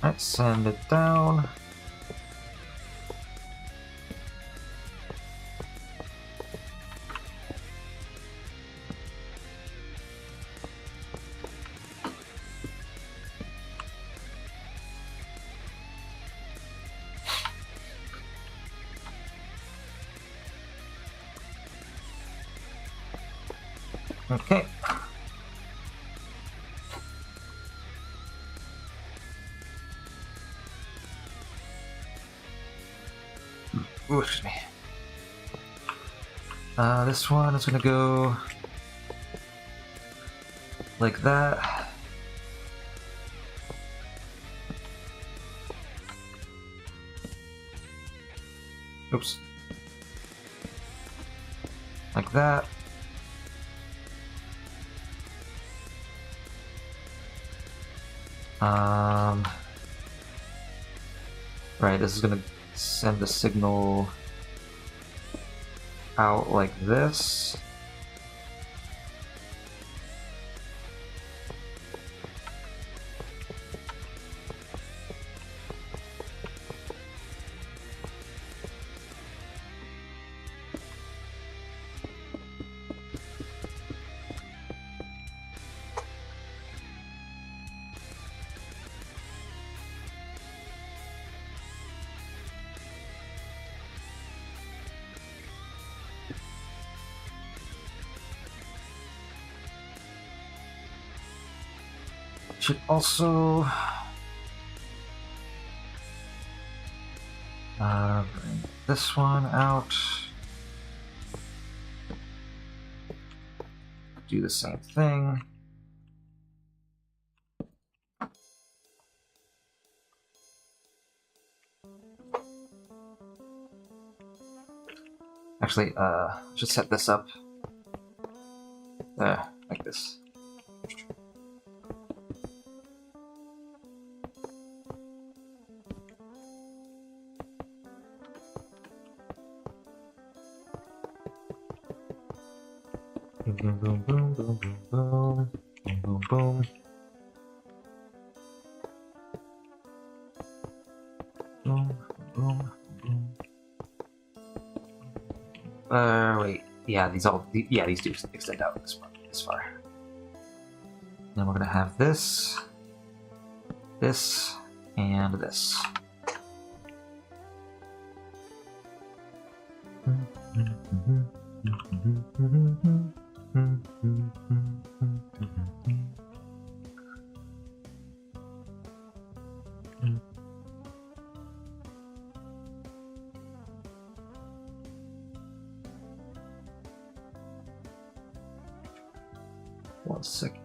Let's send it down. Okay. Ooh, excuse me. This one is gonna go like that. Oops. Like that. Right, this is gonna send the signal out like this. Should also bring this one out. Do the same thing. Actually, should set this up like this. Boom, boom, boom, boom, boom, boom, boom, boom, boom. Boom, boom, boom. Wait. Yeah, these do extend out this far. Then we're gonna have this, this, and this. One second.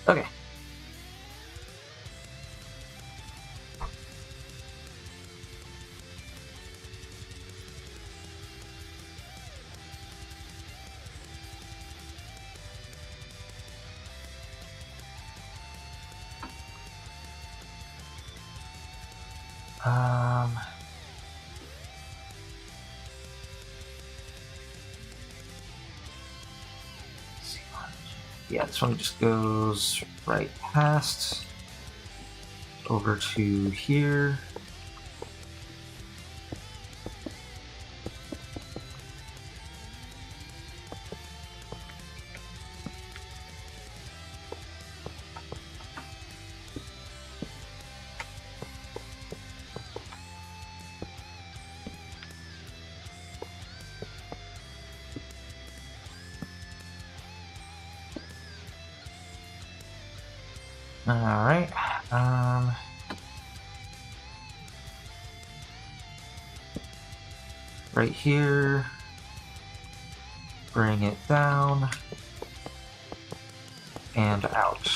Okay. Yeah, this one just goes right past over to here. Alright, right here, bring it down, and out.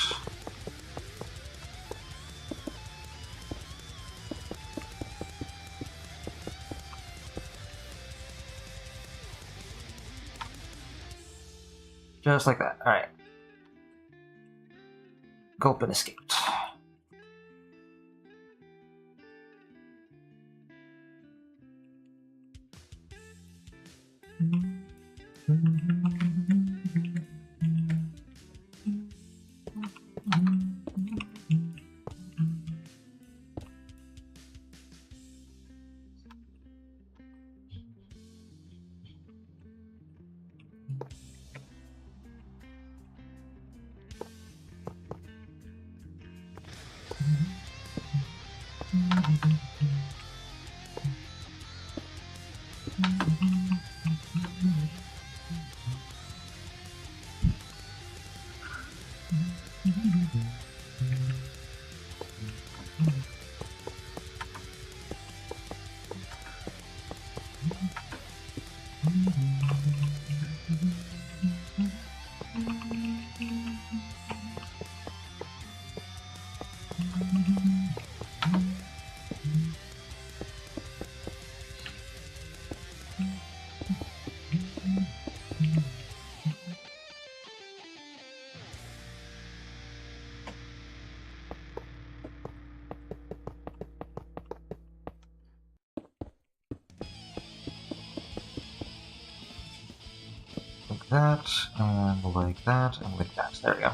Just like that, alright. Gulp and escaped. Like that, and like that, and like that. There we go.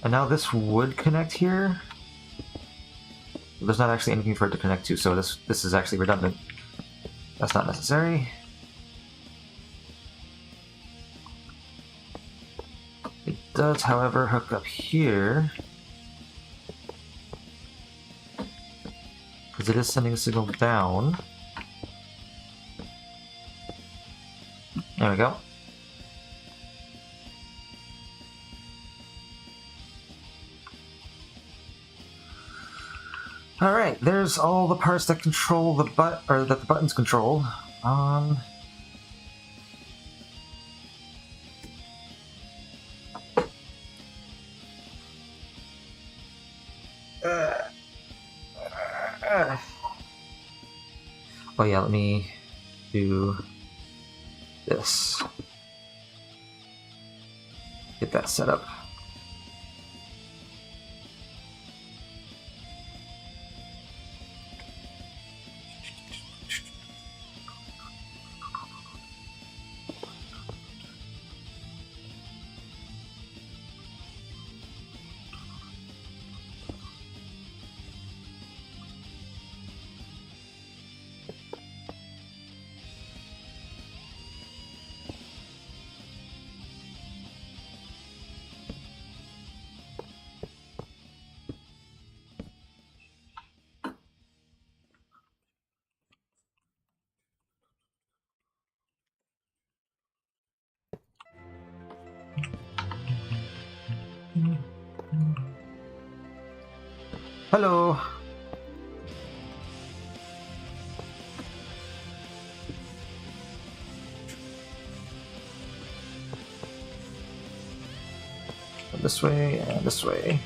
And now this would connect here. There's not actually anything for it to connect to, so this is actually redundant. That's not necessary. It does, however, hook up here. Because it is sending a signal down. There we go. Alright, there's all the parts that control the that the buttons control. Oh yeah, let me do this. Get that set up. Hello. this way, and this way.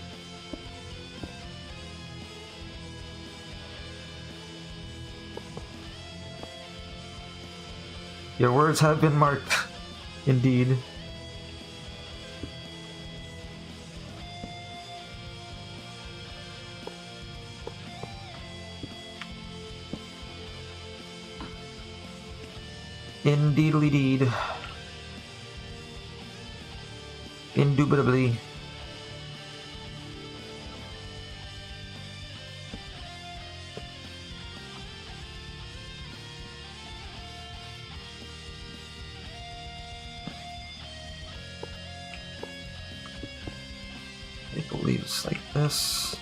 Your words have been marked, indeed. Indeedly deed. Indubitably. I believe it's like this.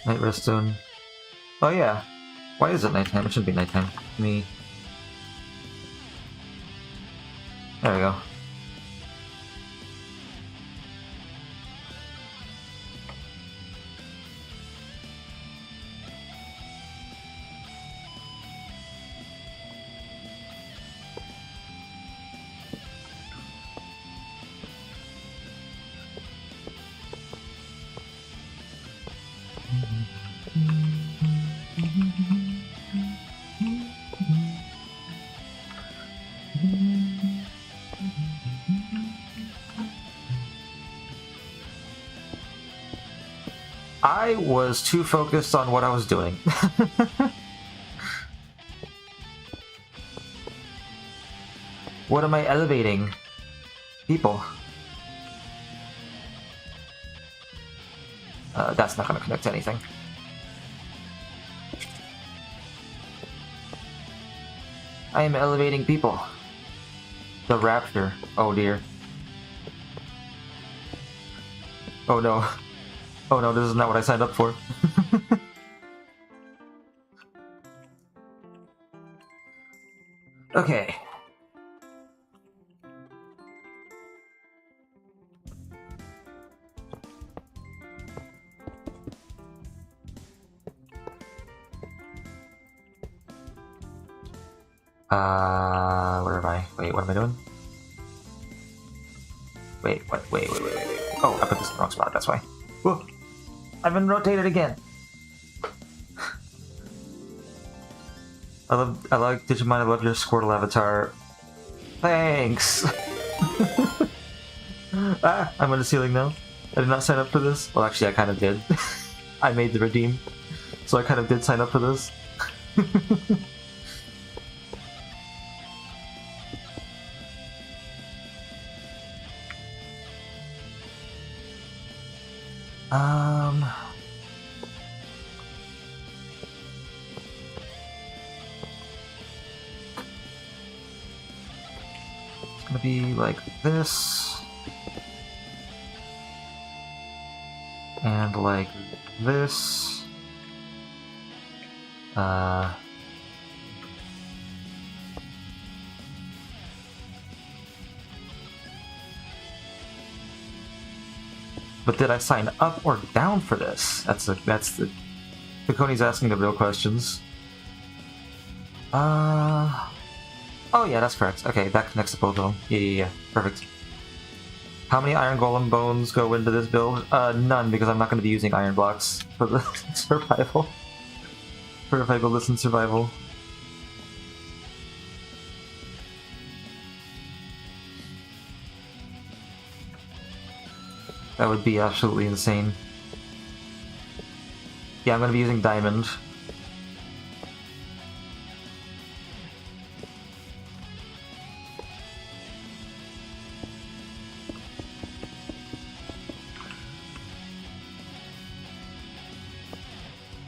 Night Redstone. Oh yeah. Why is it nighttime? It shouldn't be nighttime. Me. There we go. I was too focused on what I was doing. What am I elevating? People. That's not going to connect to anything. I am elevating people. The rapture. Oh dear. Oh no. Oh no, this is not what I signed up for. Okay. Where am I? Wait, what am I doing? Wait, what? Wait. Oh, I put this in the wrong spot, that's why. Whoa! I've been rotated again! I like Digimon, I love your Squirtle avatar. Thanks! Ah, I'm on the ceiling now. I did not sign up for this. Well, actually, I kind of did. I made the redeem. So I kind of did sign up for this. It's gonna be like this. And like this. But did I sign up or down for this? That's the Piconi's asking the real questions. Oh yeah, that's correct. Okay, that connects to both of them. Yeah. Perfect. How many iron golem bones go into this build? None, because I'm not going to be using iron blocks for the survival. For if I go listen survival. That would be absolutely insane. Yeah, I'm going to be using diamond.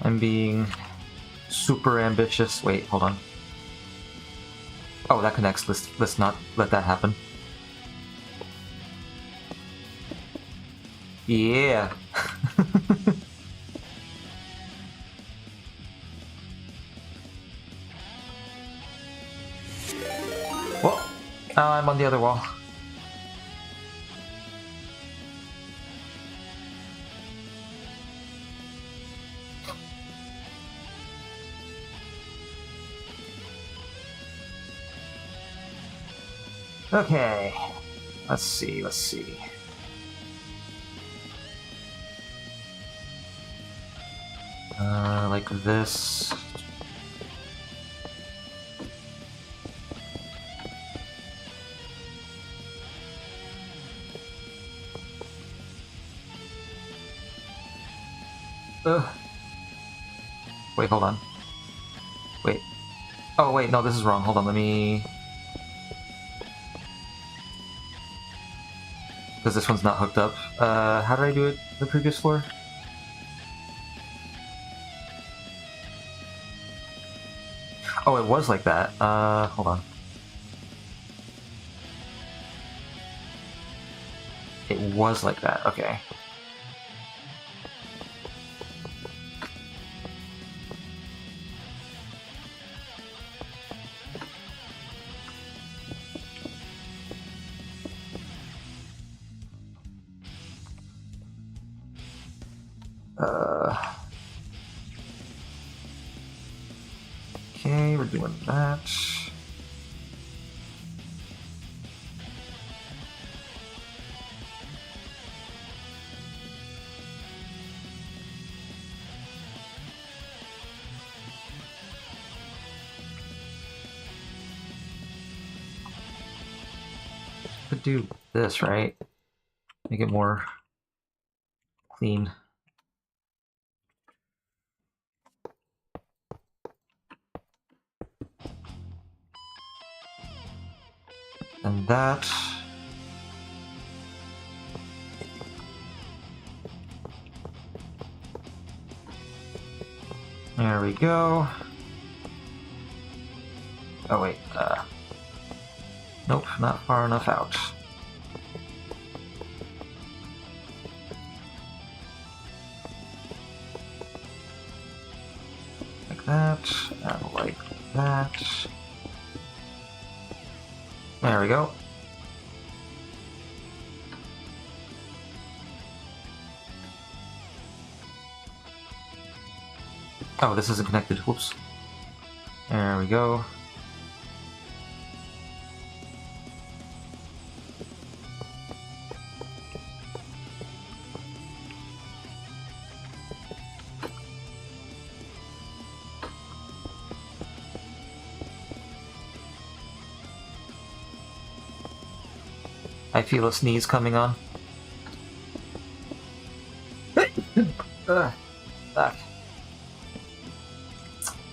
I'm being super ambitious. Wait, hold on. Oh, that connects. Let's not let that happen. Yeah. Well, I'm on the other wall. Okay, let's see. Like this. Wait, hold on. Wait. Oh, wait, no, this is wrong. Hold on, let me... Because this one's not hooked up. How did I do it the previous floor? Oh, it was like that. Hold on. It was like that, okay. Okay, we're doing that. Could do this, right? Make it more clean. And that. There we go. Oh wait, nope, not far enough out. Like that, and like that. There we go. Oh, this isn't connected. Whoops. There we go. I feel a sneeze coming on. Back.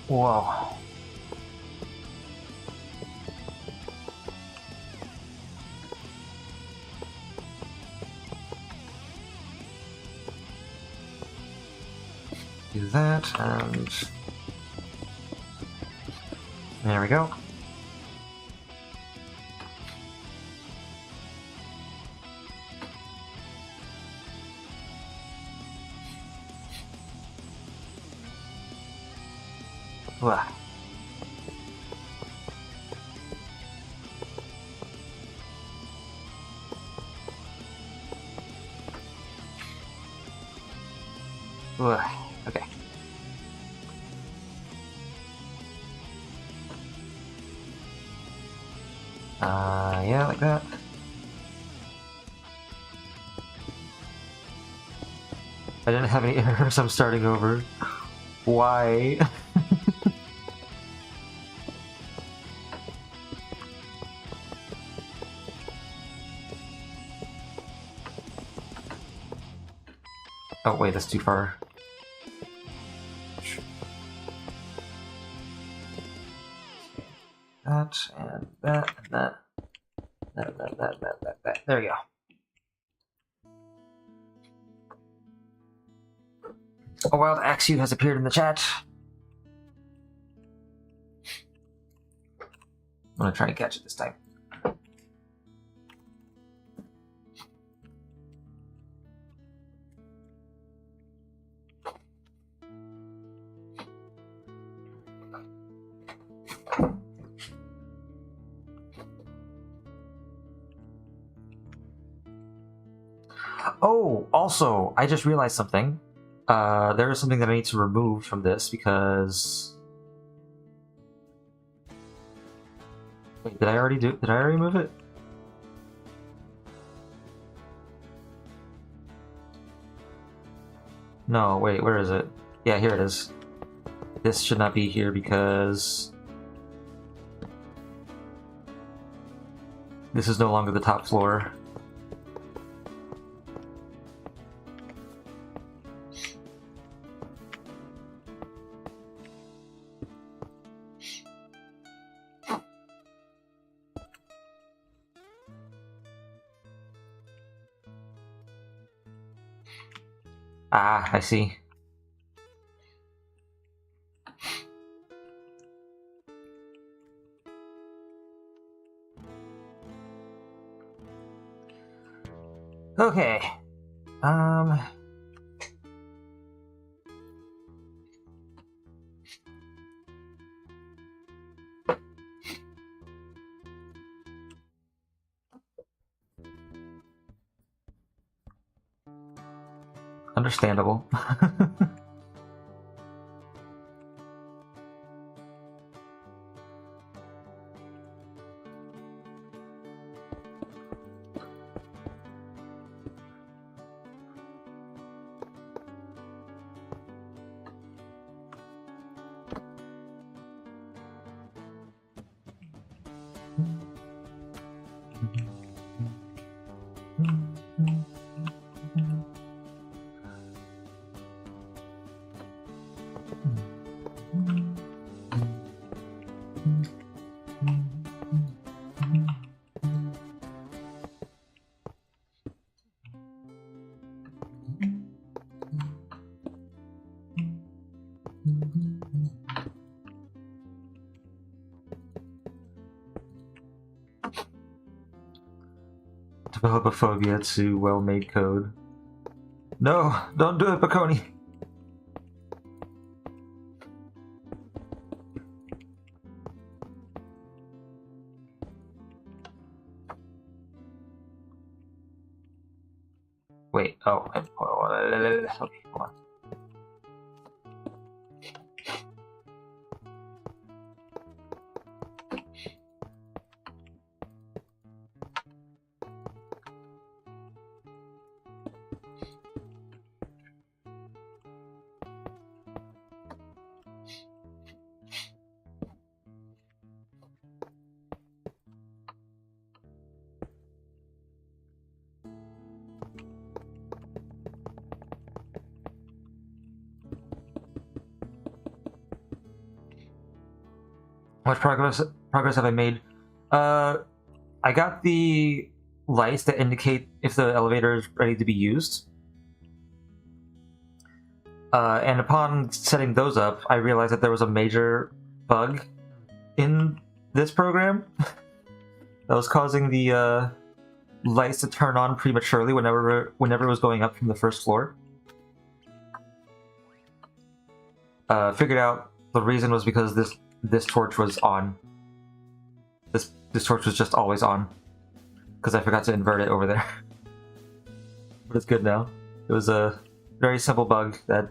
Whoa. Do that, and there we go. Wah. Okay. Yeah, like that. I didn't have any errors, I'm starting over. Why? Oh wait, that's too far. That, and that, and that. That. There we go. A wild Axew has appeared in the chat. I'm gonna try and catch it this time. Oh, also, I just realized something. There is something that I need to remove from this because... Wait, did I already move it? No, wait, where is it? Yeah, here it is. This should not be here because this is no longer the top floor. Ah, I see. Okay. Understandable. Develop a phobia to well-made code. No, don't do it, Baconi. Wait, oh, okay, hold on. What progress have I made? I got the lights that indicate if the elevator is ready to be used. And upon setting those up, I realized that there was a major bug in this program that was causing the lights to turn on prematurely whenever it was going up from the first floor. Figured out the reason was because this torch was on. This torch was just always on because I forgot to invert it over there. But it's good now. It was a very simple bug that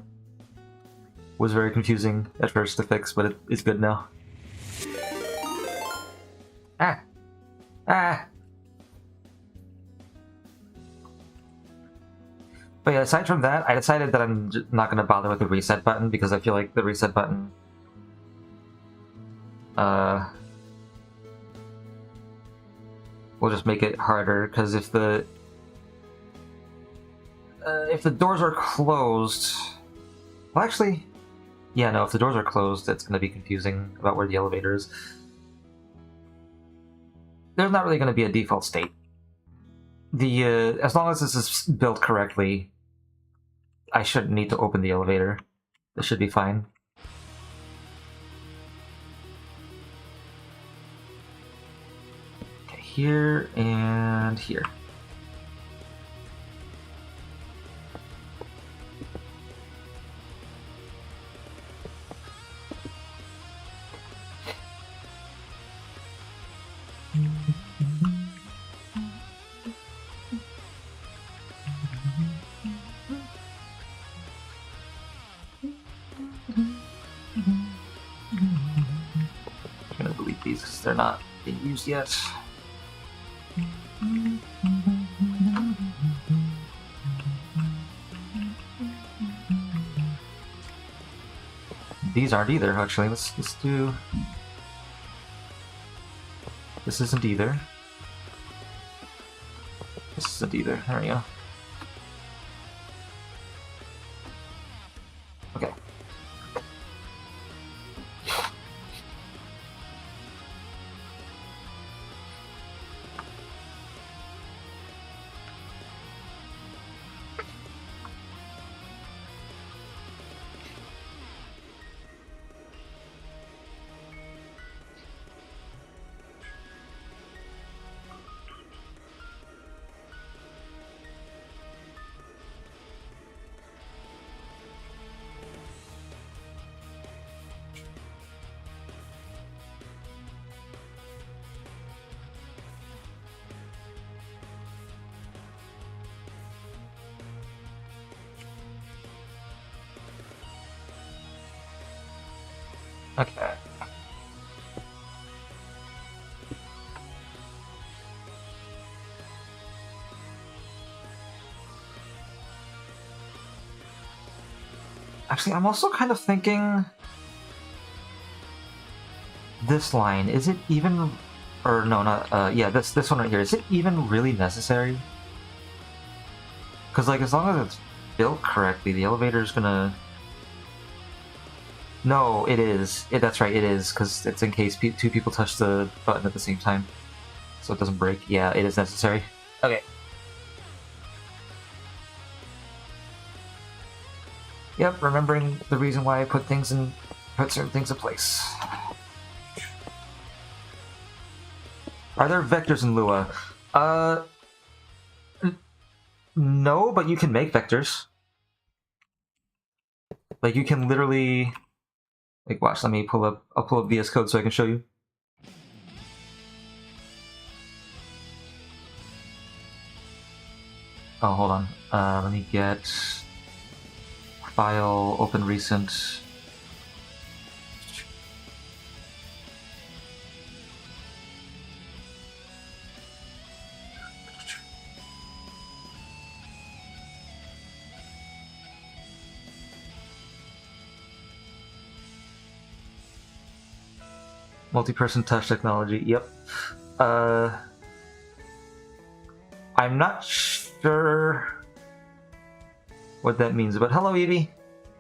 was very confusing at first to fix, but it's good now. Ah! Ah! But yeah, aside from that, I decided that I'm not going to bother with the reset button because I feel like the reset button will just make it harder, because if the doors are closed... Well, actually... Yeah, no, if the doors are closed, it's going to be confusing about where the elevator is. There's not really going to be a default state. As long as this is built correctly, I shouldn't need to open the elevator. This should be fine. Okay, here and here. They're not being used yet. these aren't either, actually. Let's do... This isn't either. This isn't either. There we go. Okay. Okay. Actually, I'm also kind of thinking... This line, is it even... Or no, not... yeah, this one right here. Is it even really necessary? Because, like, as long as it's built correctly, the elevator's gonna... No, it is. That's right, it is, because it's in case two people touch the button at the same time. So it doesn't break. Yeah, it is necessary. Okay. Yep, remembering the reason why I put certain things in place. Are there vectors in Lua? No, but you can make vectors. Like, you can literally... Like, watch, I'll pull up VS Code so I can show you. Oh, hold on. Let me get... File, open recent... Multi-person touch technology, yep. I'm not sure what that means, but hello, Eevee!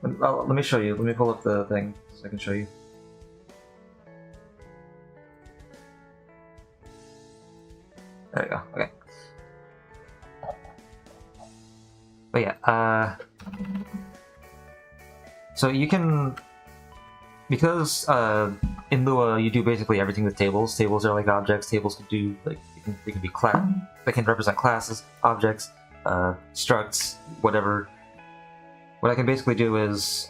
Let me show you. Let me pull up the thing so I can show you. There you go, okay. But yeah, so you can... Because in Lua you do basically everything with tables. Tables are like objects. Tables can do like they can be they can represent classes, objects, structs, whatever. What I can basically do is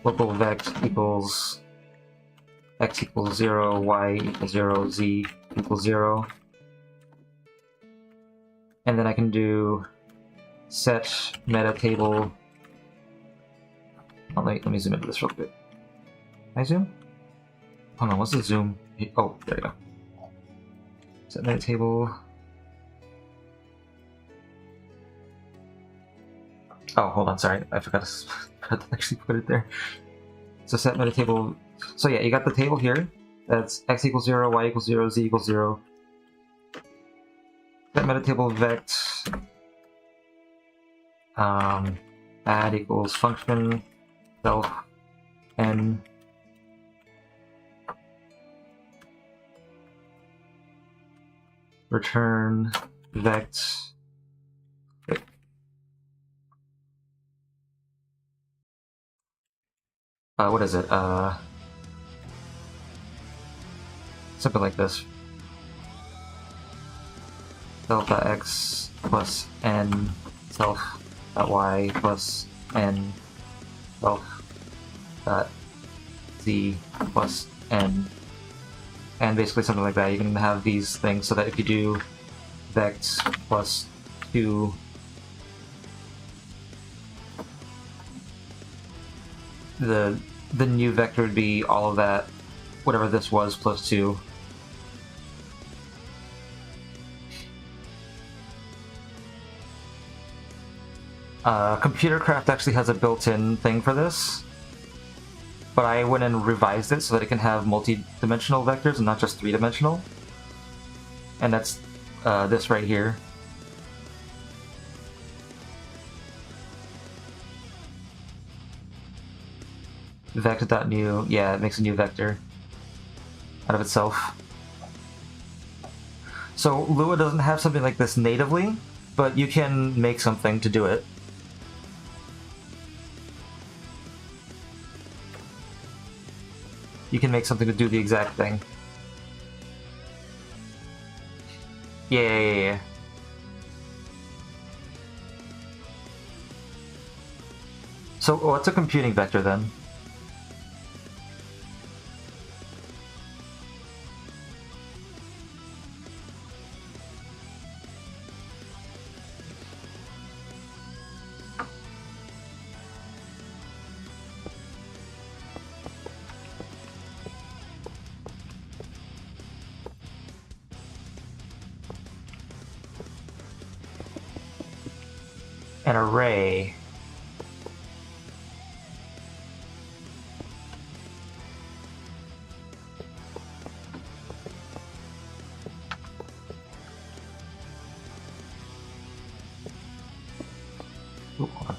local vect equals x equals 0, y equals 0, z equals 0, and then I can do set meta table. Oh, let me zoom into this real quick. Can I zoom? Hold on, what's the zoom? Oh, there you go. Set meta table. Oh, hold on, sorry. I forgot to actually put it there. So set meta table. So yeah, you got the table here. That's x equals 0, y equals 0, z equals 0. Set meta table vect. Add equals function self n return vect. What is it? Something like this. Self.x plus n self.y plus n self.z plus n, and basically something like that. You can have these things so that if you do vect plus 2 the new vector would be all of that, whatever this was, plus 2. Computercraft actually has a built-in thing for this, but I went and revised it so that it can have multi-dimensional vectors and not just three-dimensional. And that's this right here. Vector.new, yeah, it makes a new vector out of itself. So Lua doesn't have something like this natively, but you can make something to do it. You can make something to do the exact thing. Yeah. So what's a computing vector then? An array. Ooh, hold on.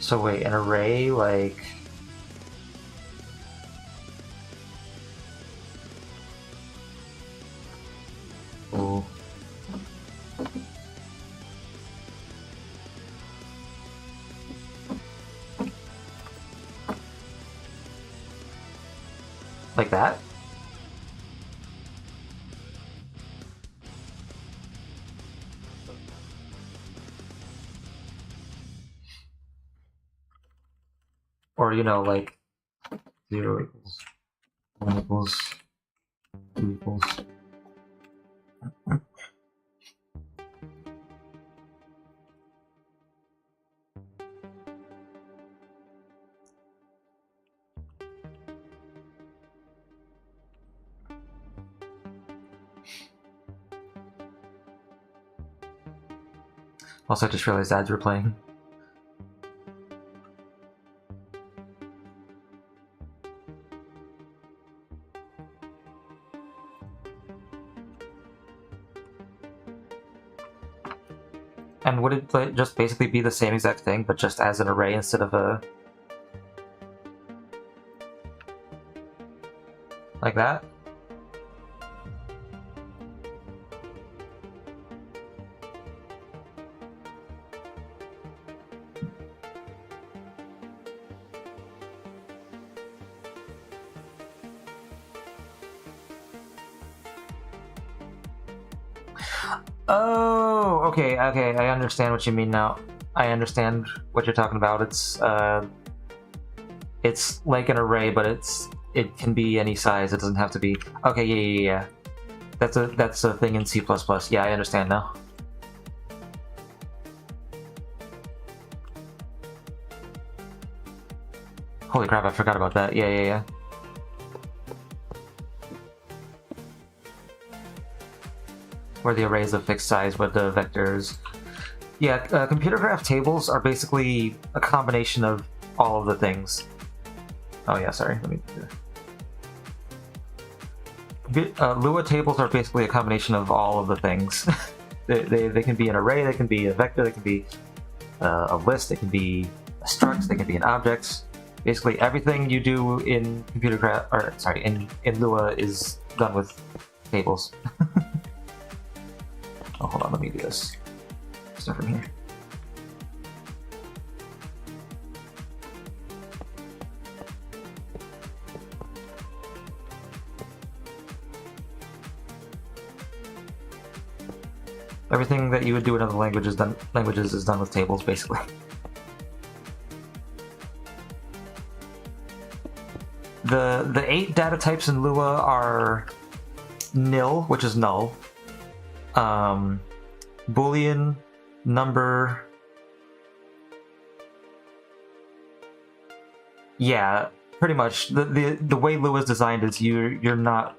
So wait, an array, like... Ooh. Like that? Or, you know, like 0 equals 1 equals 2 equals. Also, I just realized ads were playing. And would it just basically be the same exact thing, but just as an array instead of a... like that? Oh, okay, I understand what you mean now. I understand what you're talking about. It's like an array, but it can be any size. It doesn't have to be... Okay, yeah. That's a thing in C++. Yeah, I understand now. Holy crap, I forgot about that. Yeah. Where the arrays of fixed size with the vectors. Yeah, computer graph tables are basically a combination of all of the things. Oh yeah, sorry, let me do that. Lua tables are basically a combination of all of the things. they can be an array, they can be a vector, they can be a list, they can be structs, they can be an objects. Basically everything you do in computer graph, or sorry, in Lua is done with tables. Oh, hold on, let me do this. Start from here. Everything that you would do in other languages is done with tables, basically. The 8 data types in Lua are nil, which is null, Boolean, number. Yeah, pretty much. The way Lua is designed is you're not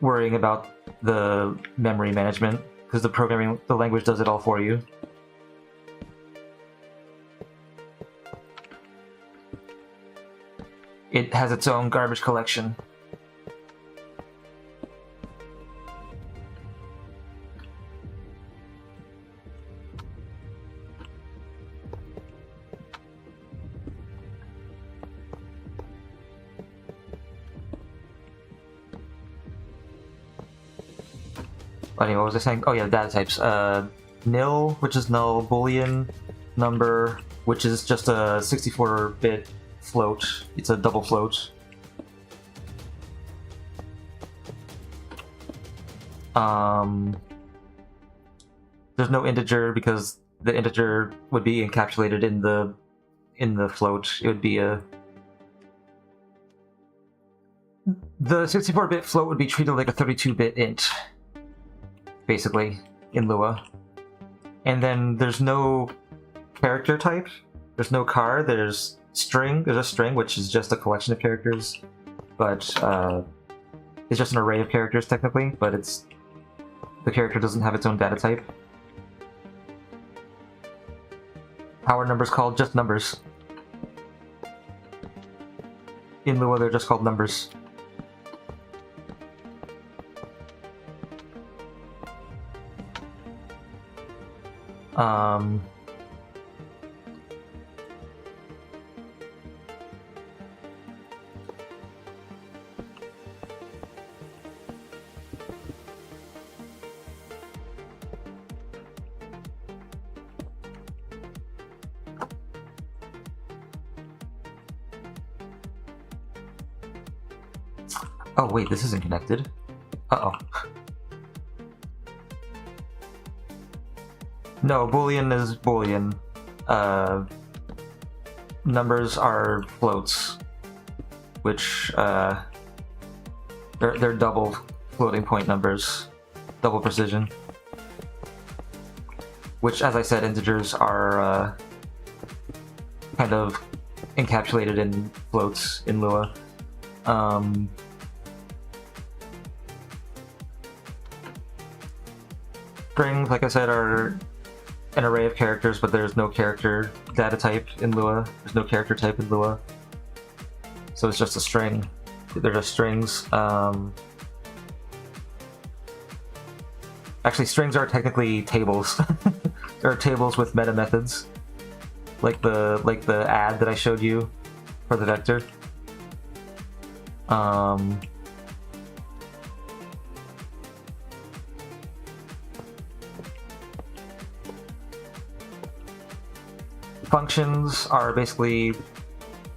worrying about the memory management because the language does it all for you. It has its own garbage collection. Anyway, what was I saying? Oh yeah, data types. Nil, which is null, Boolean, number, which is just a 64-bit float. It's a double float. There's no integer because the integer would be encapsulated in the float. It would be a the 64-bit float would be treated like a 32-bit int, basically, in Lua. And then there's no character type. There's no car. There's string. There's a string, which is just a collection of characters, but it's just an array of characters technically. But the character doesn't have its own data type. How are numbers called? Just numbers. In Lua, they're just called numbers. Oh wait, this isn't connected. Uh-oh. No, Boolean is Boolean. Numbers are floats, which they're double floating point numbers, double precision. Which, as I said, integers are kind of encapsulated in floats in Lua. Strings, like I said, are an array of characters, but there's no character data type in Lua. There's no character type in Lua. So it's just a string. They're just strings. Actually, strings are technically tables. There are tables with meta methods, like the add that I showed you for the vector. Functions are basically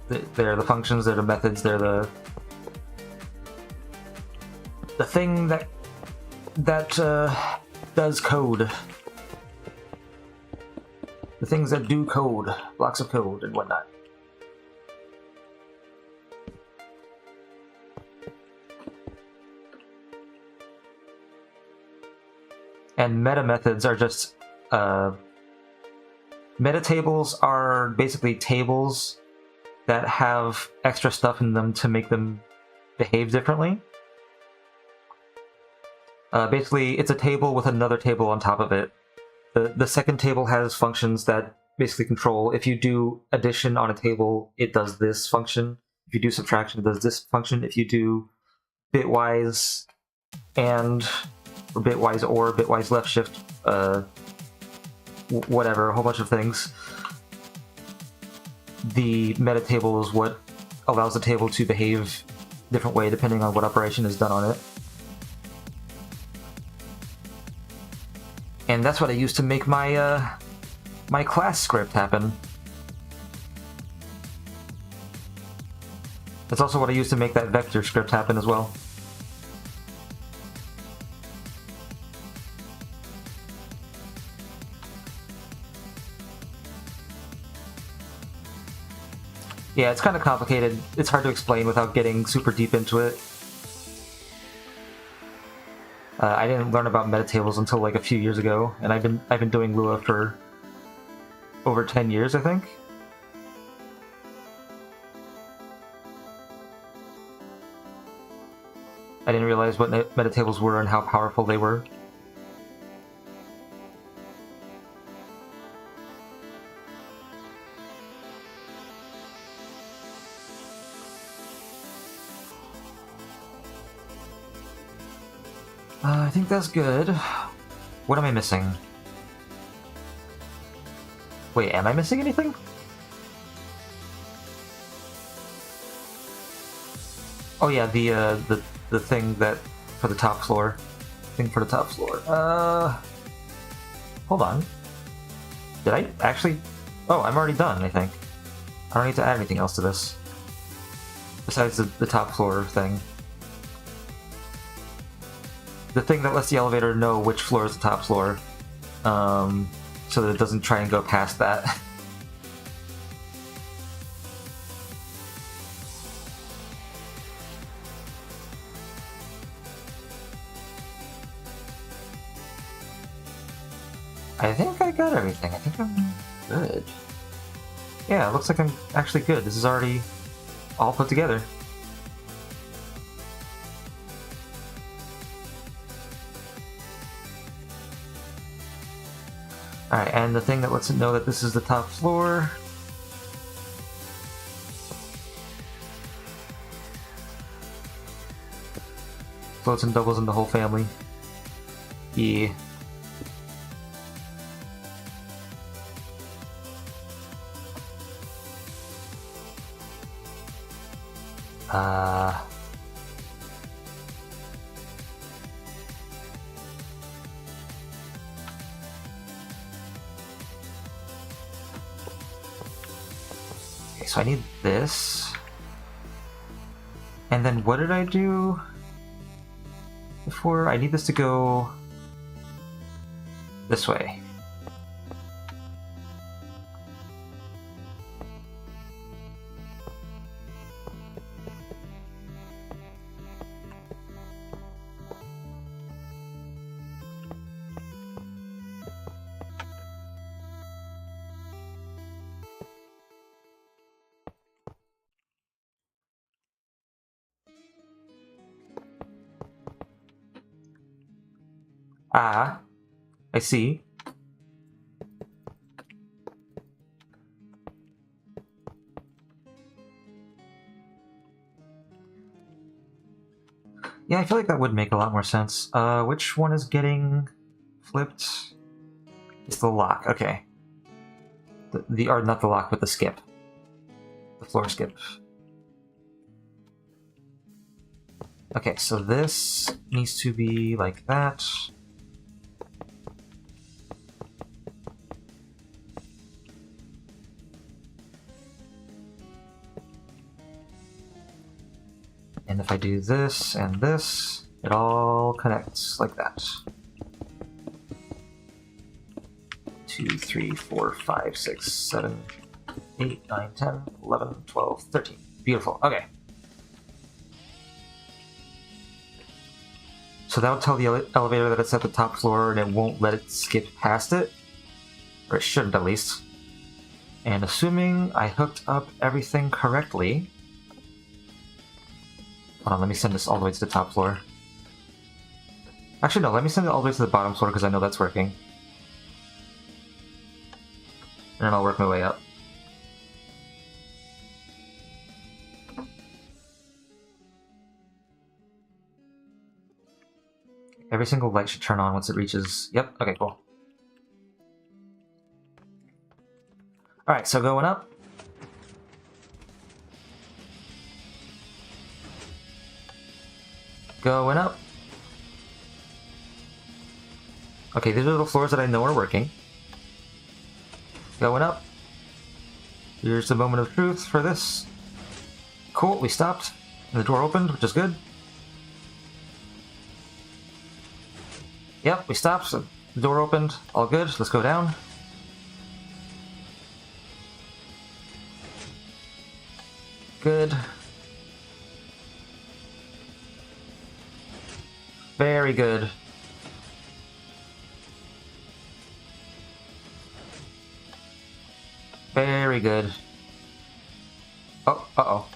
they're the functions, they're the methods, they're the thing that does code. The things that do code, blocks of code and whatnot. And meta methods are just meta tables are basically tables that have extra stuff in them to make them behave differently. Basically, it's a table with another table on top of it. The second table has functions that basically control, if you do addition on a table, it does this function. If you do subtraction, it does this function. If you do bitwise and, or bitwise left shift, whatever, a whole bunch of things. The meta table is what allows the table to behave a different way depending on what operation is done on it. And that's what I use to make my my class script happen. That's also what I use to make that vector script happen as well. Yeah, it's kind of complicated. It's hard to explain without getting super deep into it. I didn't learn about metatables until like a few years ago, and I've been doing Lua for over 10 years, I think. I didn't realize what metatables were and how powerful they were. I think that's good. What am I missing? Wait, am I missing anything? Oh yeah, the thing that for the top floor. Hold on. Did I actually? Oh, I'm already done, I think. I don't need to add anything else to this. Besides the top floor thing. The thing that lets the elevator know which floor is the top floor. So that it doesn't try and go past that. I think I got everything. I think I'm good. Yeah, it looks like I'm actually good. This is already all put together. Alright, and the thing that lets it know that this is the top floor. Floats and doubles in the whole family. Yeah. Okay, so I need this. And then what did I do before? I need this to go this way. Ah, I see. Yeah, I feel like that would make a lot more sense. Which one is getting flipped? It's the lock, okay. Or not the lock, but the skip. The floor skip. Okay, so this needs to be like that. And if I do this and this, it all connects like that. 2, 3, 4, 5, 6, 7, 8, 9, 10, 11, 12, 13. Beautiful. Okay. So that would tell the elevator that it's at the top floor and it won't let it skip past it. Or it shouldn't, at least. And assuming I hooked up everything correctly... Hold on, let me send this all the way to the top floor. Actually, no, let me send it all the way to the bottom floor because I know that's working. And then I'll work my way up. Every single light should turn on once it reaches... Yep, okay, cool. Alright, so going up. Going up. Okay, these are the floors that I know are working. Going up. Here's the moment of truth for this. Cool, we stopped. And the door opened, which is good. Yep, we stopped, so the door opened. All good, let's go down. Good. Very good. Very good. Oh, uh-oh.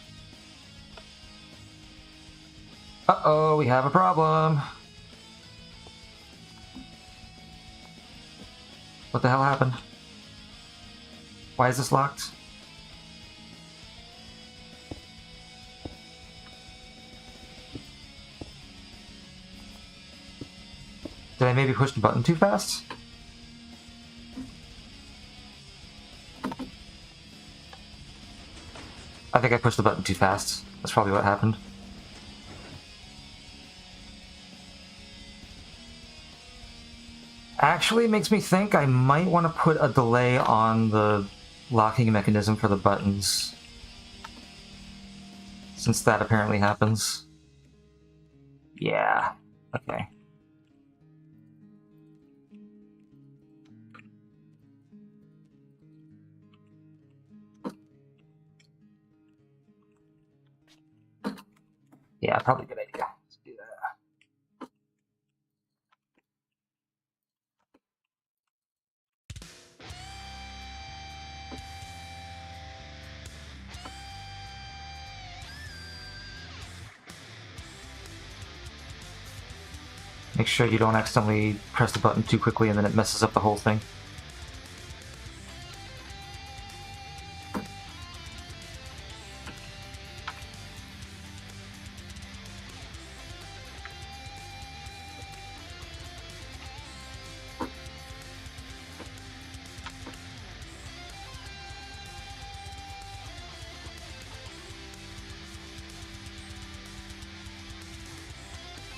Uh-oh, we have a problem. What the hell happened? Why is this locked? Did I maybe push the button too fast? I think I pushed the button too fast. That's probably what happened. Actually, makes me think I might want to put a delay on the locking mechanism for the buttons, since that apparently happens. Yeah, okay. Yeah, probably a good idea. Let's do that. Make sure you don't accidentally press the button too quickly and then it messes up the whole thing.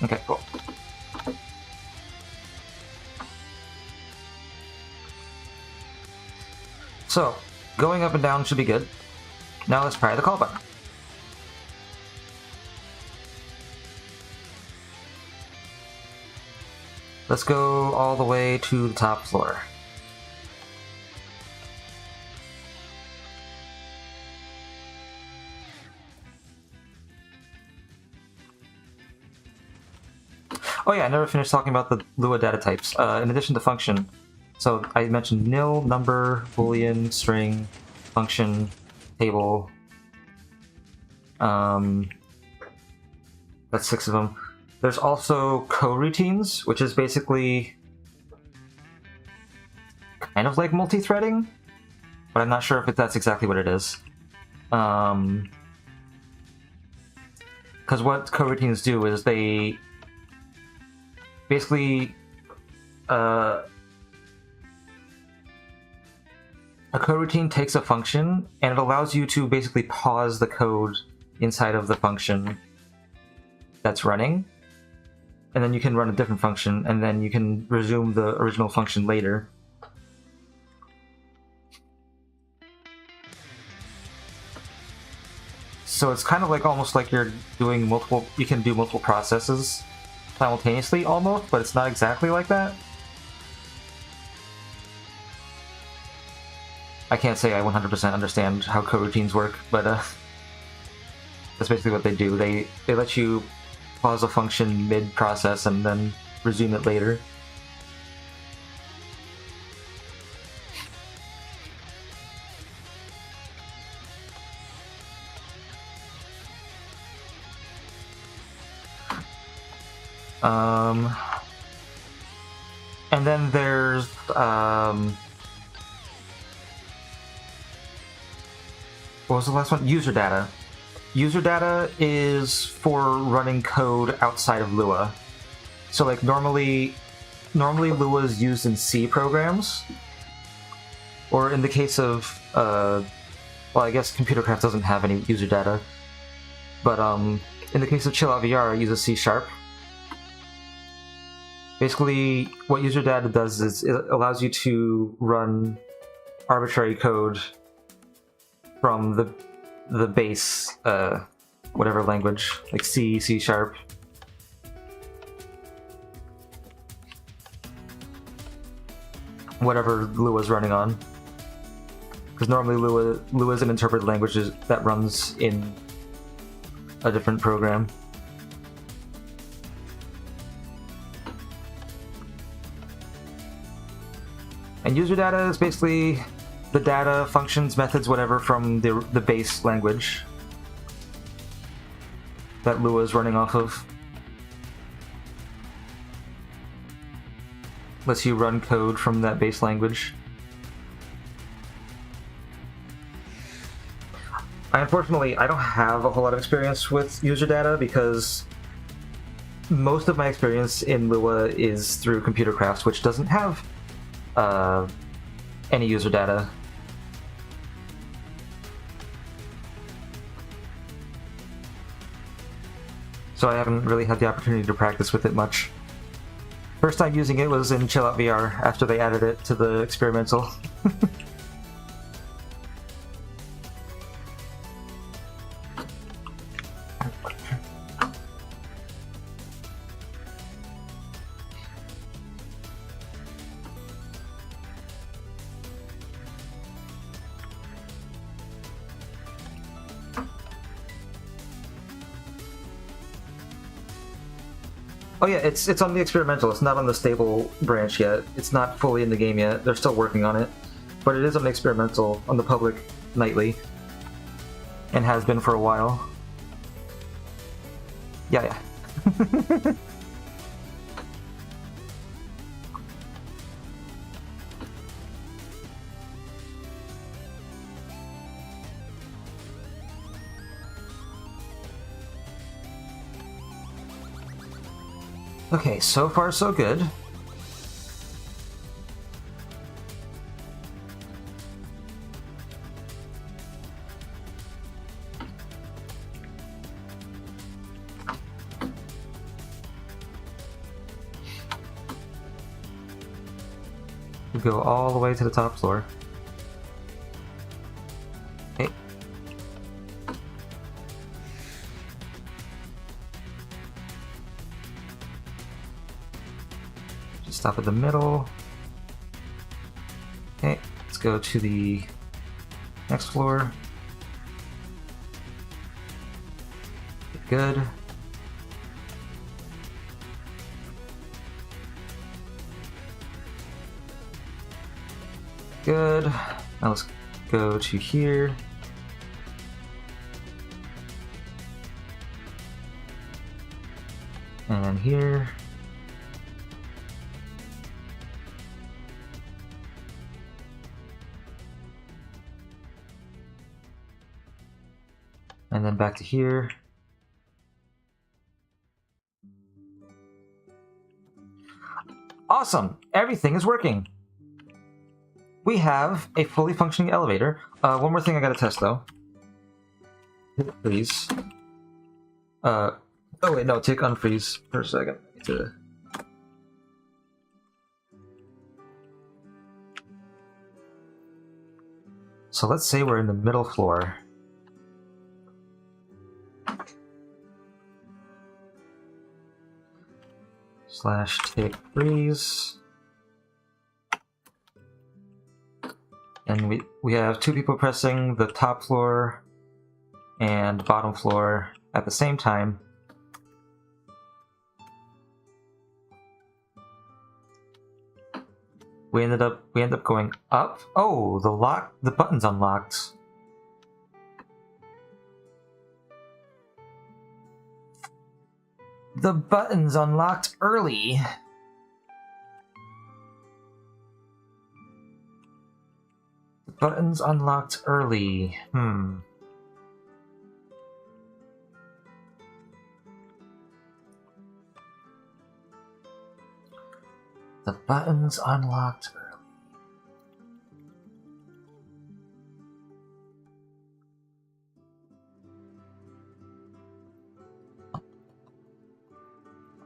Okay, cool. So, going up and down should be good. Now let's try the call button. Let's go all the way to the top floor. Oh yeah, I never finished talking about the Lua data types. In addition to function, so I mentioned nil, number, boolean, string, function, table. That's 6 of them. There's also coroutines, which is basically kind of like multi-threading, but I'm not sure if that's exactly what it is. Because what coroutines do is they basically a coroutine takes a function and it allows you to basically pause the code inside of the function that's running, and then you can run a different function and then you can resume the original function later. So it's kind of like almost like you're doing you can do multiple processes simultaneously almost, but it's not exactly like that. I can't say I 100% understand how coroutines work, but that's basically what they do. They let you pause a function mid-process and then resume it later. And then there's what was the last one? User data. User data is for running code outside of Lua. So like normally Lua is used in C programs, or in the case of well, I guess ComputerCraft doesn't have any user data, but in the case of Chill Out VR, it uses C#. Basically, what user data does is it allows you to run arbitrary code from the base, whatever language, like C, C#. Whatever Lua's running on. Because normally Lua is an interpreted language that runs in a different program. And user data is basically the data, functions, methods, whatever from the base language that Lua is running off of. Lets you run code from that base language. Unfortunately, I don't have a whole lot of experience with user data because most of my experience in Lua is through Computer Crafts, which doesn't have any user data. So I haven't really had the opportunity to practice with it much. First time using it was in Chill Out VR after they added it to the experimental. Oh yeah, it's on the experimental. It's not on the stable branch yet. It's not fully in the game yet. They're still working on it. But it is on the experimental, on the public nightly. And has been for a while. Yeah. Okay, so far so good. We go all the way to the top floor. Okay. Just stop at the middle. Okay, let's go to the next floor. Good. Good. Now let's go to here. And here. And then back to here. Awesome! Everything is working! We have a fully functioning elevator. One more thing I gotta test though. Please. Oh wait, no, take unfreeze for a second. So let's say we're in the middle floor. Slash take freeze. And we have two people pressing the top floor and bottom floor at the same time. We end up going up. Oh, the button's unlocked. The button's unlocked early. The button's unlocked early. The button's unlocked early.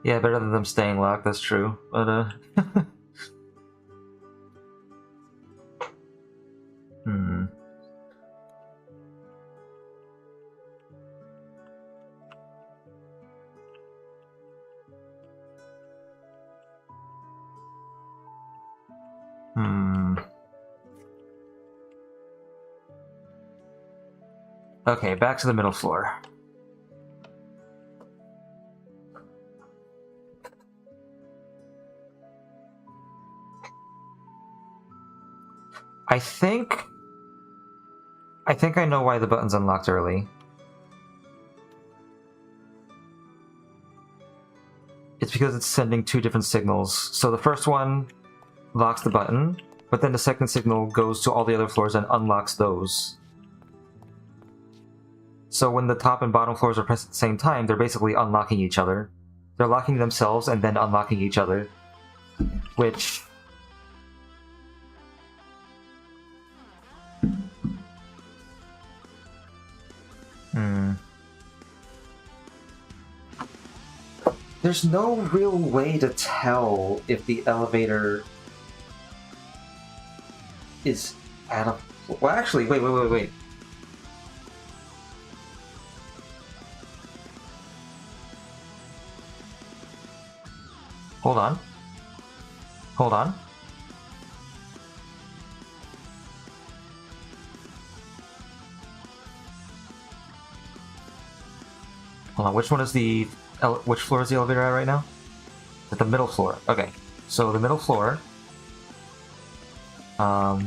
Yeah, better than them staying locked, that's true. But, Okay, back to the middle floor. I think I know why the button's unlocked early. It's because it's sending two different signals. So the first one locks the button, but then the second signal goes to all the other floors and unlocks those. So when the top and bottom floors are pressed at the same time, they're basically unlocking each other. They're locking themselves and then unlocking each other. Which... There's no real way to tell if the elevator is at a... Well, actually, wait. Hold on. Hold on. Hold on, which one is the... Which floor is the elevator at right now? At the middle floor. Okay, so the middle floor. The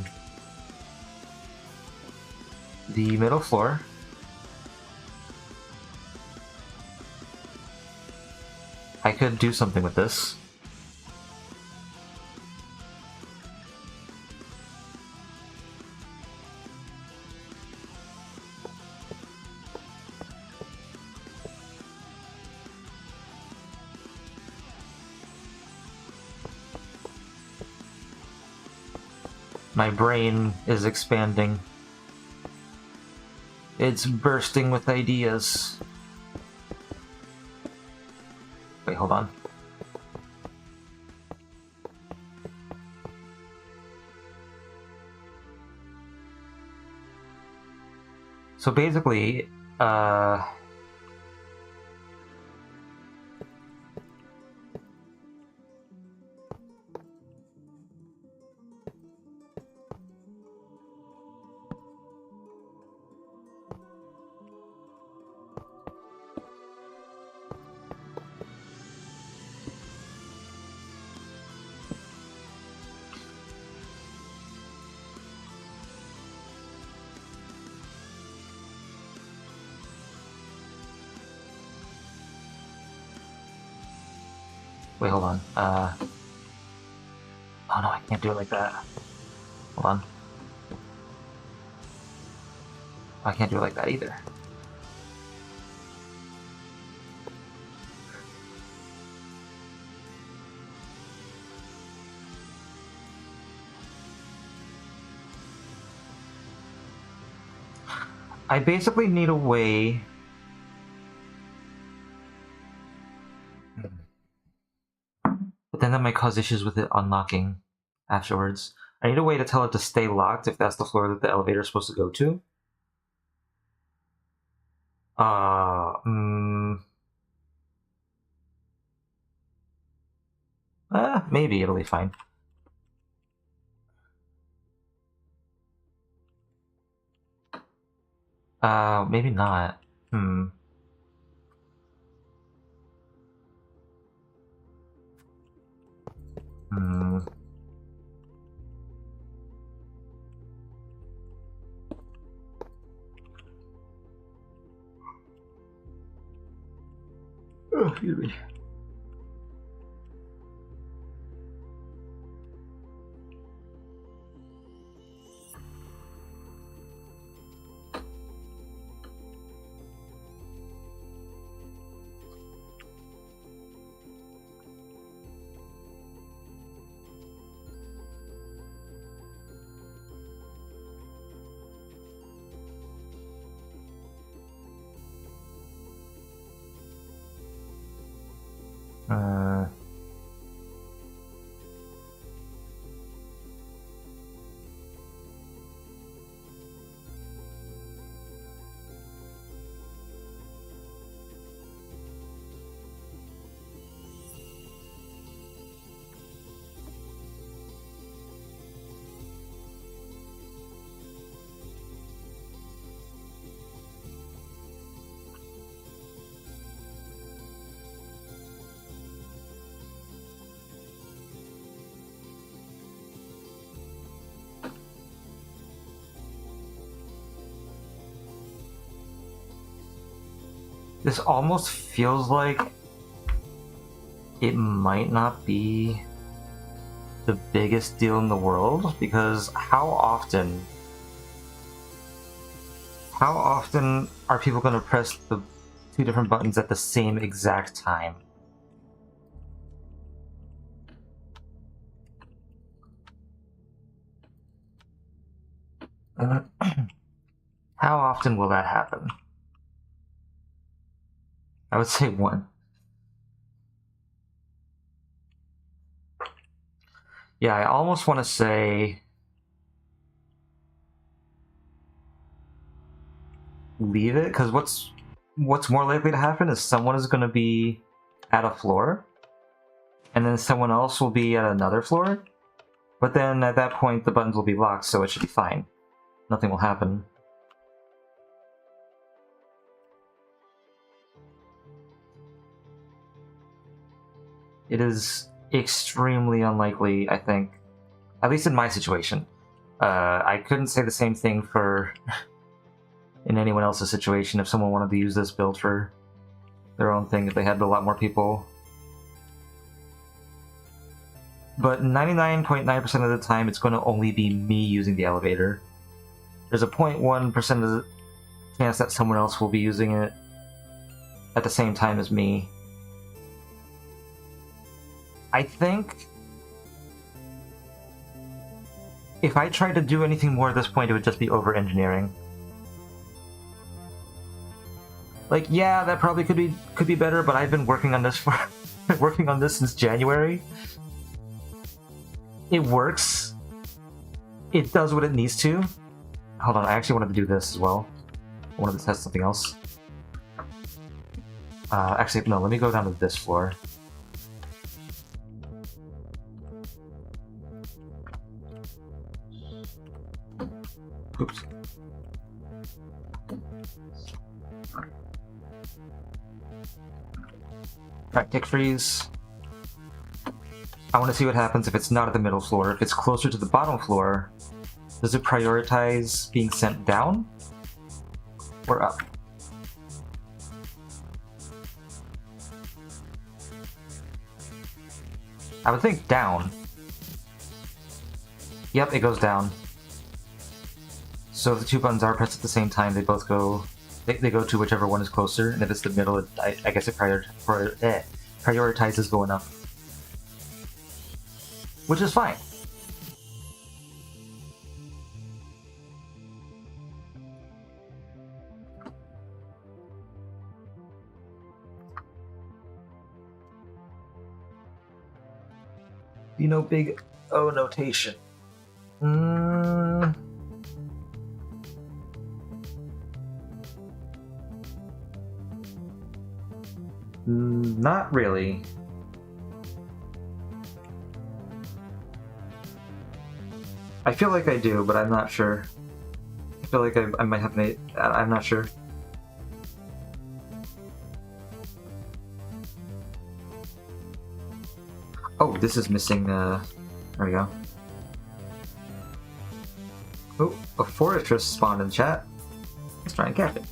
middle floor. I could do something with this. My brain is expanding. It's bursting with ideas. Wait, hold on. So basically, wait, hold on. Oh no, I can't do it like that. Hold on. I can't do it like that either. I basically need a way... But then that might cause issues with it unlocking afterwards. I need a way to tell it to stay locked if that's the floor that the elevator is supposed to go to. Maybe it'll be fine. Maybe not. Oh, excuse me. This almost feels like it might not be the biggest deal in the world, because how often are people going to press the two different buttons at the same exact time? How often will that happen? I would say one. Yeah, I almost want to say leave it, because what's more likely to happen is someone is going to be at a floor, and then someone else will be at another floor, but then at that point the buttons will be locked, so it should be fine. Nothing will happen. It is extremely unlikely, I think, at least in my situation. I couldn't say the same thing for in anyone else's situation if someone wanted to use this build for their own thing, if they had a lot more people. But 99.9% of the time, it's going to only be me using the elevator. There's a 0.1% of the chance that someone else will be using it at the same time as me. I think if I tried to do anything more at this point, it would just be over-engineering. Like, yeah, that probably could be better, but I've been working on this for working on this since January. It works. It does what it needs to. Hold on, I actually wanted to do this as well. I wanted to test something else. Actually, no, let me go down to this floor. Oops. Alright, tick freeze. I want to see what happens if it's not at the middle floor. If it's closer to the bottom floor, does it prioritize being sent down or up? I would think down. Yep, it goes down. So if the two buttons are pressed at the same time, they both go... They go to whichever one is closer, and if it's the middle, I guess it prioritizes going up. Which is fine. You know, big O notation. Not really. I feel like I do, but I'm not sure. I feel like I might have made... I'm not sure. Oh, this is missing, there we go. Oh, a fortress spawned in chat. Let's try and catch it.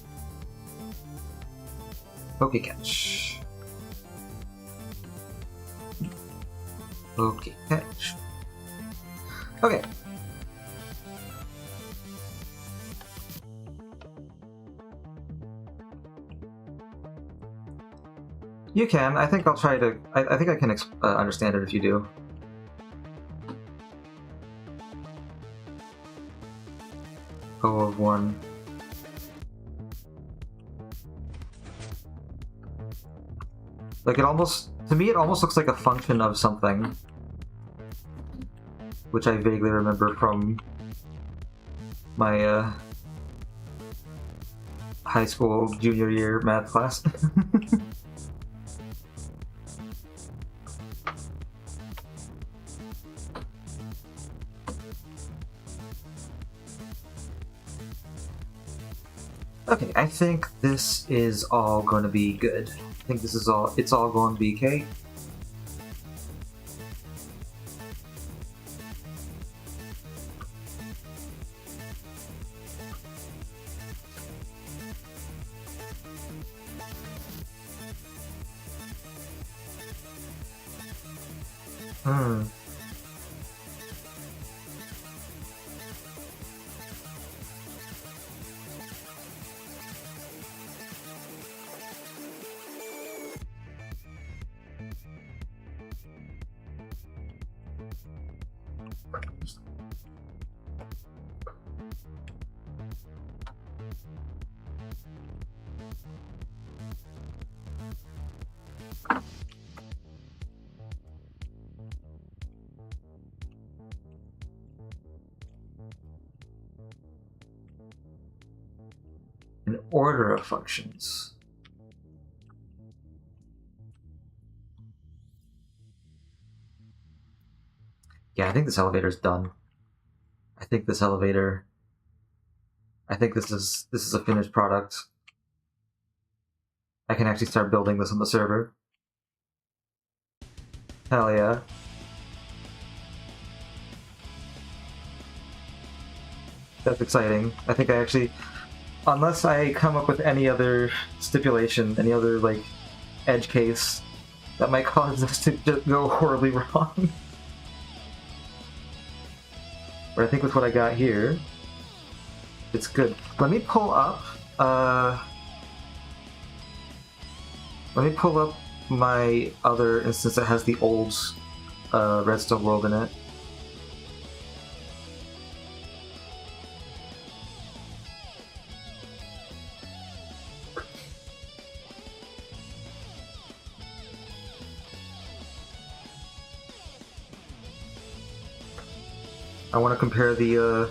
Okay, catch. Okay, catch. Okay. You can. I think I'll try to... I think I can understand it if you do. O of 1. Like, it almost... To me, it almost looks like a function of something. Which I vaguely remember from my, high school junior year math class. Okay, I think this is all going to be good. I think this is all, it's all going to be okay. Hmm. An order of functions. Yeah, I think this elevator's done. I think this elevator. I think this is a finished product. I can actually start building this on the server. Hell yeah. That's exciting. I think I actually, unless I come up with any other stipulation, any other like edge case that might cause this to just go horribly wrong. But I think with what I got here, it's good. Let me pull up my other instance that has the old Redstone world in it. I want to compare the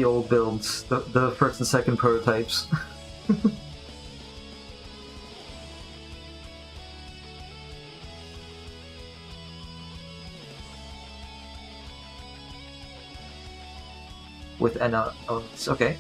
old builds, the first and second prototypes. With an okay.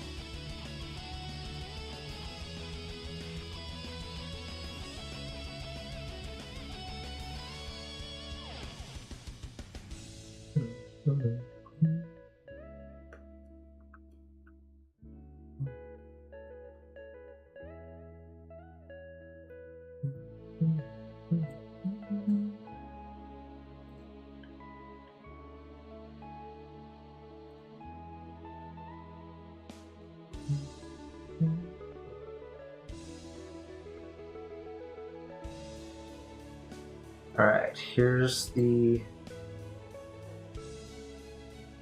Alright, here's the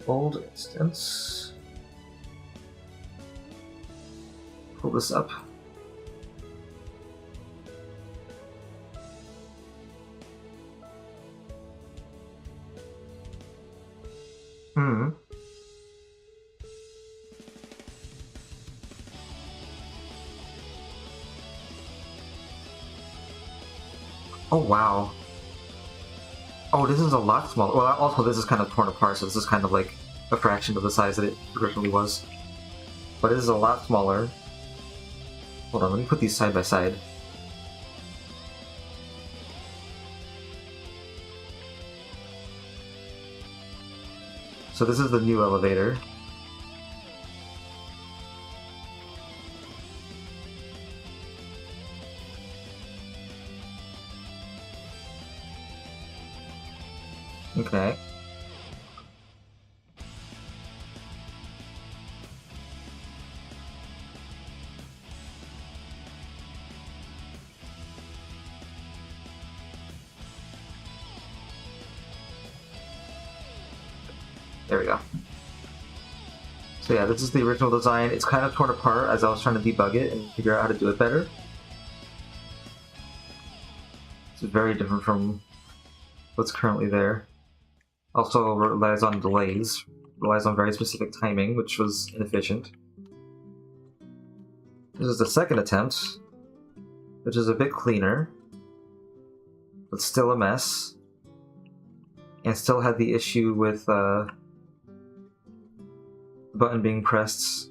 old instance. Pull this up. Oh wow. Oh, this is a lot smaller. Well, also this is kind of torn apart, so this is kind of like a fraction of the size that it originally was. But this is a lot smaller. Hold on, let me put these side by side. So this is the new elevator. Okay. There we go. So yeah, this is the original design. It's kind of torn apart as I was trying to debug it and figure out how to do it better. It's very different from what's currently there. Also relies on delays, relies on very specific timing, which was inefficient. This is the second attempt, which is a bit cleaner, but still a mess, and still had the issue with the button being pressed,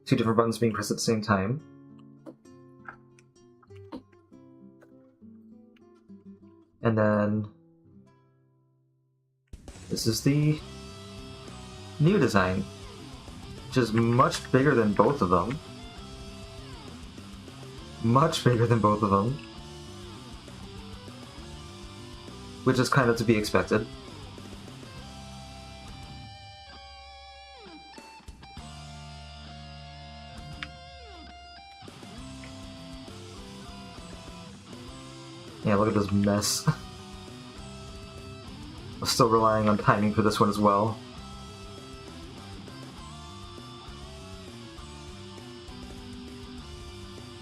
two different buttons being pressed at the same time. And then this is the new design, which is much bigger than both of them. Much bigger than both of them. which is kind of to be expected. Yeah, look at this mess. I'm still relying on timing for this one as well.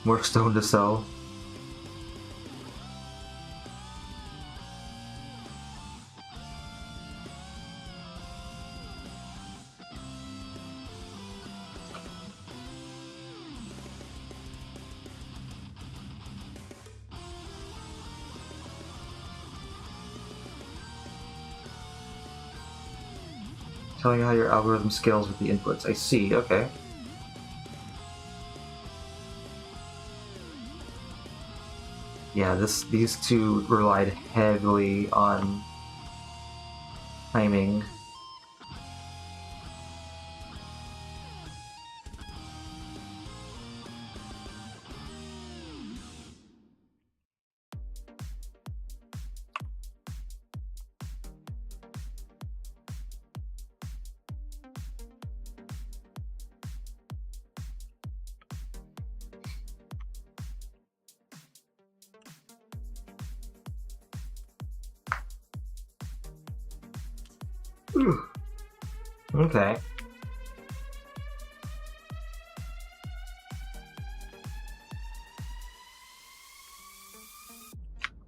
More stone to sell. Telling you how your algorithm scales with the inputs. I see, okay. Yeah, these two relied heavily on timing. Okay.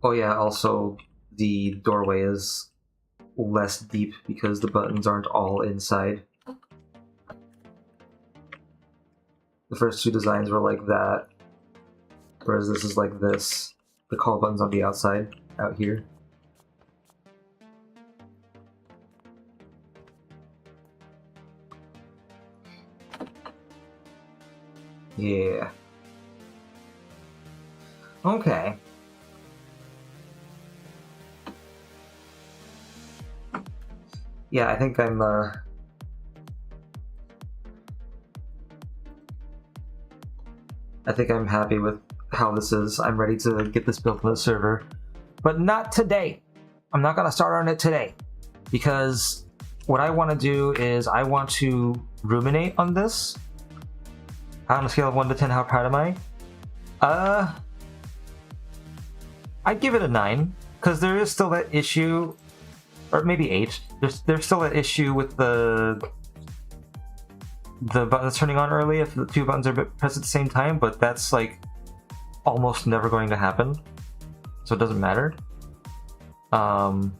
Oh yeah, also the doorway is less deep because the buttons aren't all inside. The first two designs were like that, whereas this is like this. The call button's on the outside, out here. Yeah. Okay. Yeah, I think I'm happy with how this is. I'm ready to get this built on the server. But not today! I'm not gonna start on it today. Because what I want to do is I want to ruminate on this. On a scale of 1 to 10, how proud am I? I'd give it a 9, because there is still that issue, or maybe 8. There's still that issue with the buttons turning on early if the two buttons are pressed at the same time, but that's like almost never going to happen, so it doesn't matter. And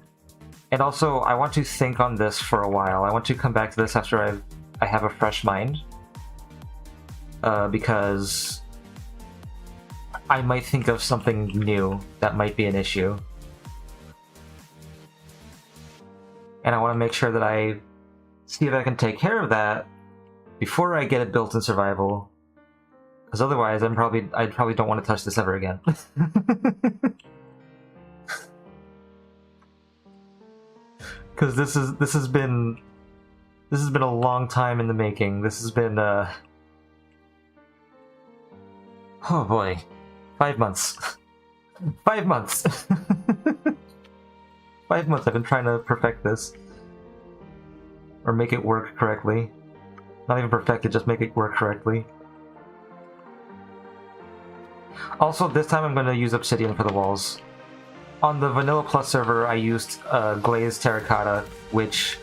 also, I want to think on this for a while. I want to come back to this after I have a fresh mind. Because I might think of something new that might be an issue. And I want to make sure that I see if I can take care of that before I get it built in survival. Because otherwise, I probably don't want to touch this ever again. Because this has been a long time in the making. This has been oh boy, 5 months. 5 months. 5 months I've been trying to perfect this. Or make it work correctly. Not even perfect it, just make it work correctly. Also, this time I'm going to use obsidian for the walls. On the Vanilla Plus server, I used glazed terracotta, which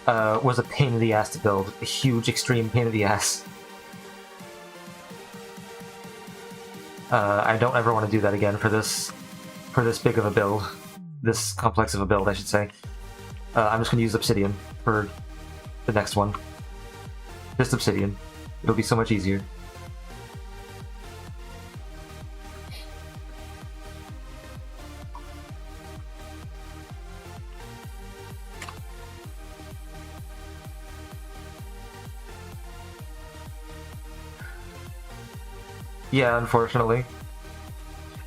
was a pain in the ass to build. A huge, extreme pain in the ass. I don't ever want to do that again for this big of a build. This complex of a build, I should say. I'm just going to use obsidian for the next one. Just obsidian. It'll be so much easier. Yeah, unfortunately.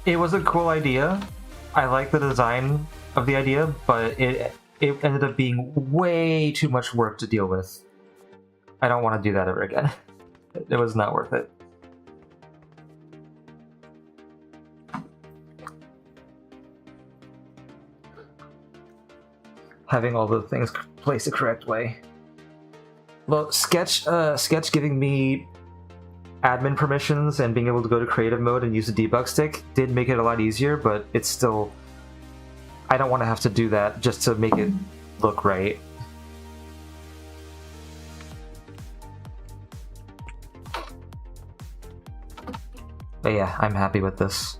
It was a cool idea. I like the design of the idea, but it ended up being way too much work to deal with. I don't want to do that ever again. It was not worth it. having all the things placed the correct way. Well, Sketch giving me admin permissions and being able to go to creative mode and use the debug stick did make it a lot easier, but it's still... I don't want to have to do that just to make it look right. But yeah, I'm happy with this.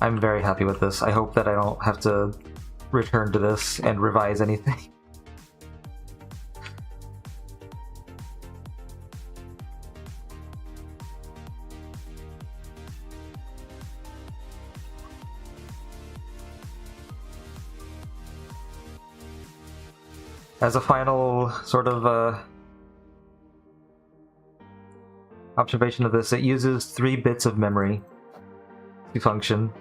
I'm very happy with this. I hope that I don't have to return to this and revise anything. As a final sort of observation of this, it uses 3 bits of memory to function.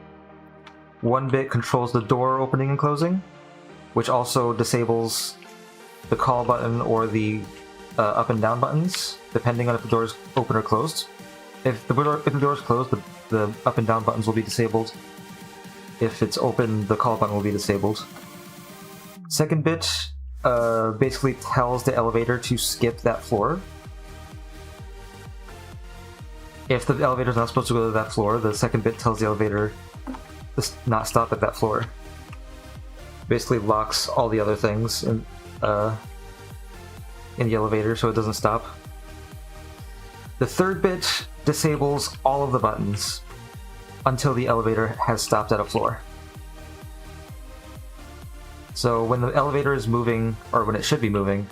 1 bit controls the door opening and closing, which also disables the call button or the up and down buttons, depending on if the door is open or closed. If the door is closed, the up and down buttons will be disabled. If it's open, the call button will be disabled. 2nd bit basically tells the elevator to skip that floor. If the elevator is not supposed to go to that floor, the 2nd bit tells the elevator to not stop at that floor. Basically locks all the other things in the elevator so it doesn't stop. The 3rd bit disables all of the buttons until the elevator has stopped at a floor. So when the elevator is moving, or when it should be moving,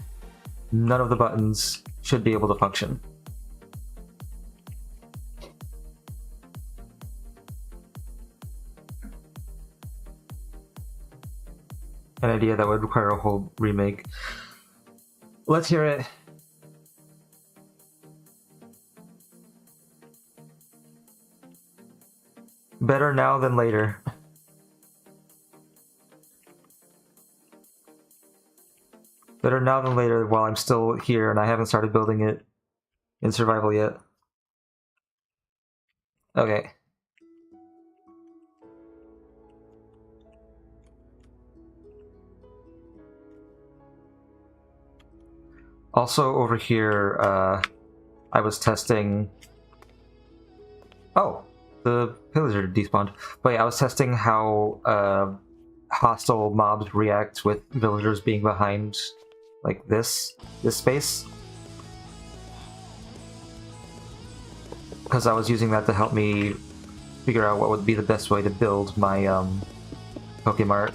none of the buttons should be able to function. An idea that would require a whole remake. Let's hear it. Better now than later. Better now than later while I'm still here and I haven't started building it in survival yet. Okay. Also over here, I was testing... Oh, the pillager despawned. But yeah, I was testing how hostile mobs react with villagers being behind, like this space. Because I was using that to help me figure out what would be the best way to build my Pokemart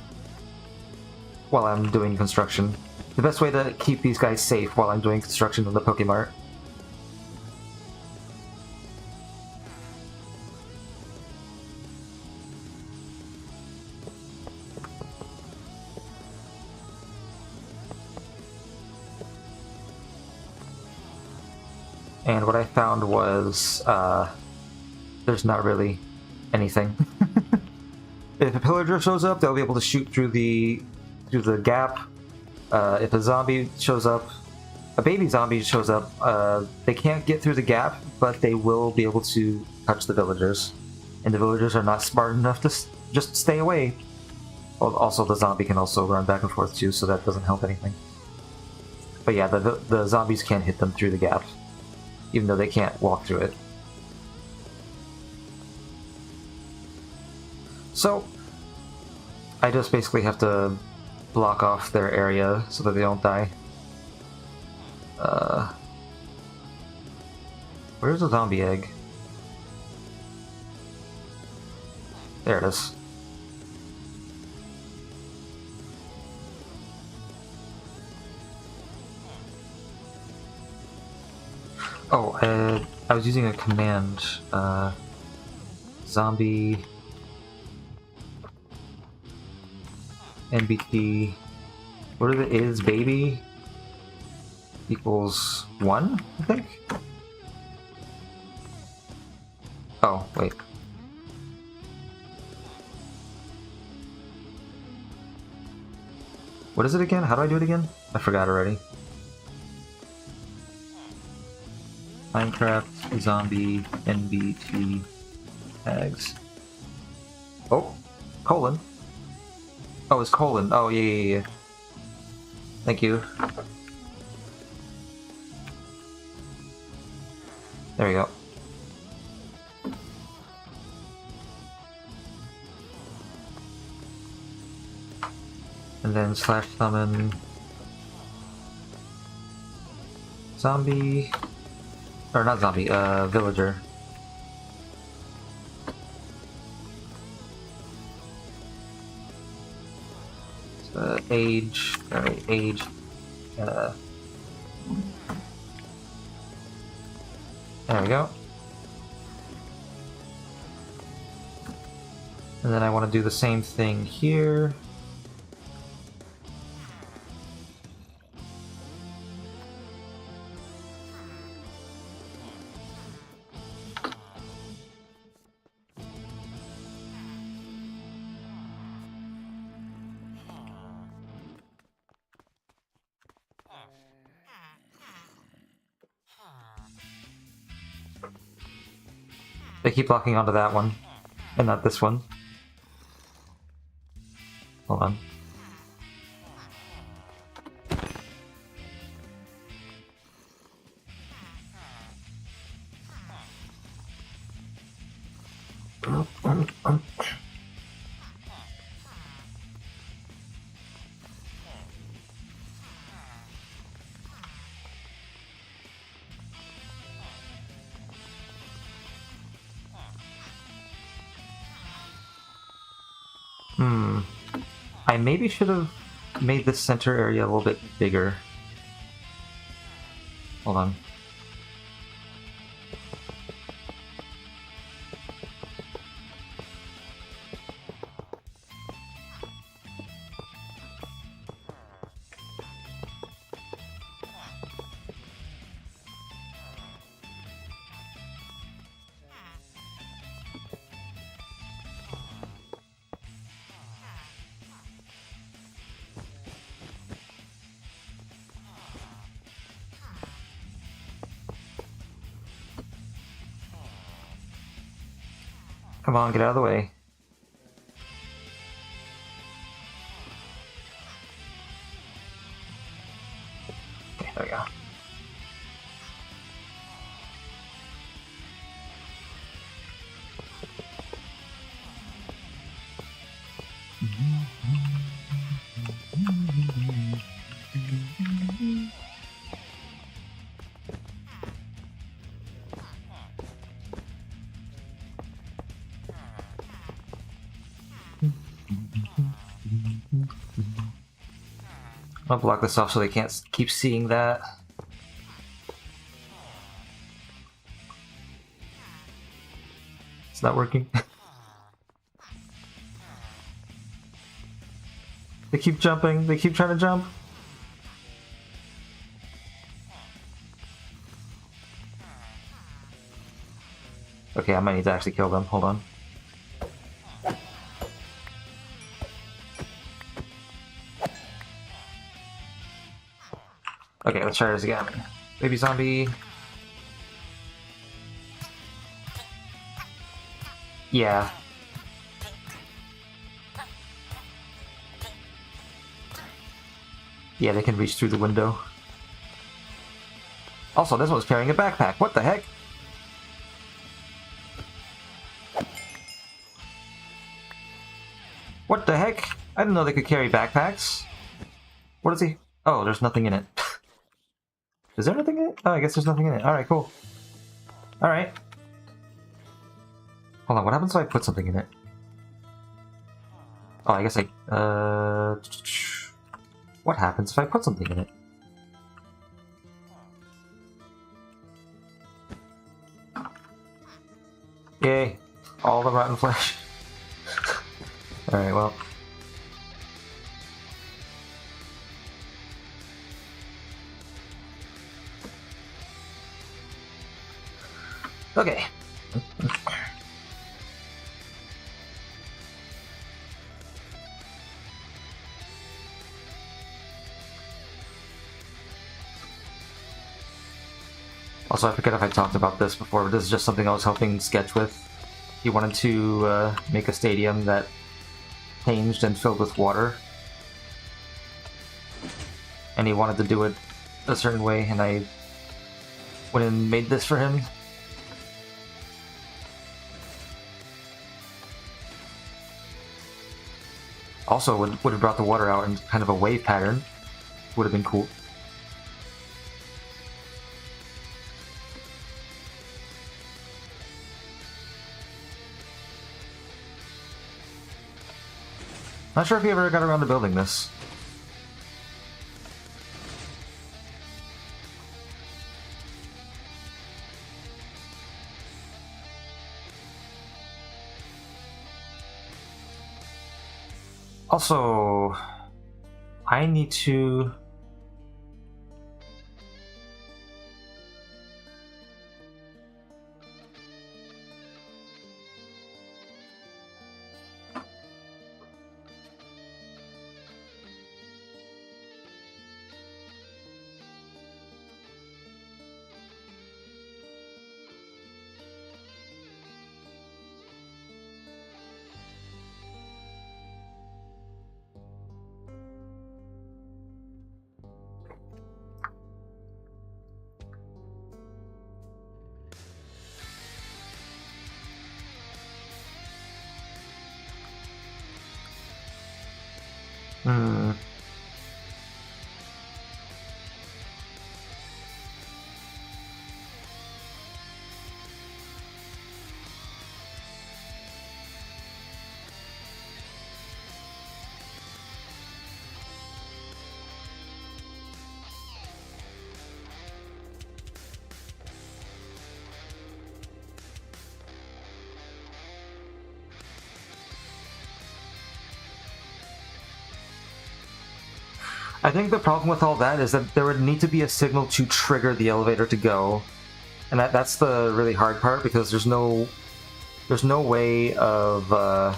while I'm doing construction. The best way to keep these guys safe while I'm doing construction on the Pokemart. And what I found was, there's not really anything. If a pillager shows up, they'll be able to shoot through the gap. If a zombie shows up, a baby zombie shows up, they can't get through the gap, but they will be able to touch the villagers. And the villagers are not smart enough to just stay away. Well, also, the zombie can also run back and forth too, so that doesn't help anything. But yeah, the zombies can't hit them through the gap, even though they can't walk through it. So, I just basically have to block off their area so that they don't die. Where's the zombie egg? There it is. Oh, I was using a command. Zombie NBT. What is baby equals 1, I think? Oh, wait. What is it again? How do I do it again? I forgot already. Minecraft zombie NBT tags. Oh, colon. Oh, it's colon. Oh, yeah. Thank you. There we go. And then slash summon zombie, or not zombie, villager. Age, alright, age, there we go. And then I want to do the same thing here. They keep locking onto that one, and not this one. Hold on. I maybe should have made this center area a little bit bigger. Hold on. Come on, get out of the way. Okay, there we go. I'll block this off so they can't keep seeing that. It's not working. They keep jumping. They keep trying to jump. Okay, I might need to actually kill them. Hold on. Okay, let's try this again. Baby zombie. Yeah. Yeah, they can reach through the window. Also, this one's carrying a backpack. What the heck? What the heck? I didn't know they could carry backpacks. What is he? Oh, there's nothing in it. Is there nothing in it? Oh, I guess there's nothing in it. Alright, cool. Alright. Hold on, what happens if I put something in it? Oh, I guess I... What happens if I put something in it? Yay. All the rotten flesh. Alright, well... Okay. Also, I forget if I talked about this before, but this is just something I was helping Sketch with. He wanted to make a stadium that changed and filled with water. And he wanted to do it a certain way, and I went and made this for him. Also, would have brought the water out in kind of a wave pattern. Would have been cool. Not sure if he ever got around to building this. Also, I need to... I think the problem with all that is that there would need to be a signal to trigger the elevator to go, and that's the really hard part, because there's no way of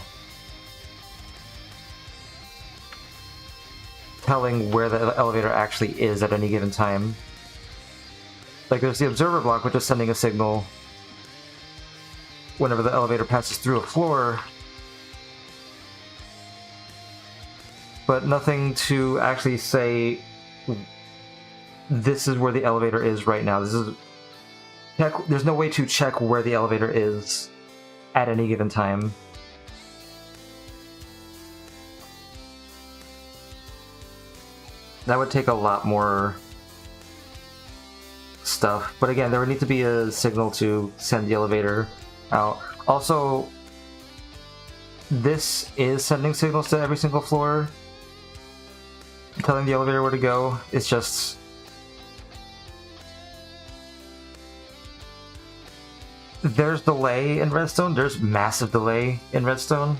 telling where the elevator actually is at any given time. Like, there's the observer block, which is sending a signal whenever the elevator passes through a floor, but nothing to actually say this is where the elevator is right now. There's no way to check where the elevator is at any given time. That would take a lot more stuff, but again, there would need to be a signal to send the elevator out. Also, this is sending signals to every single floor, telling the elevator where to go. It's just... there's delay in Redstone. There's massive delay in Redstone.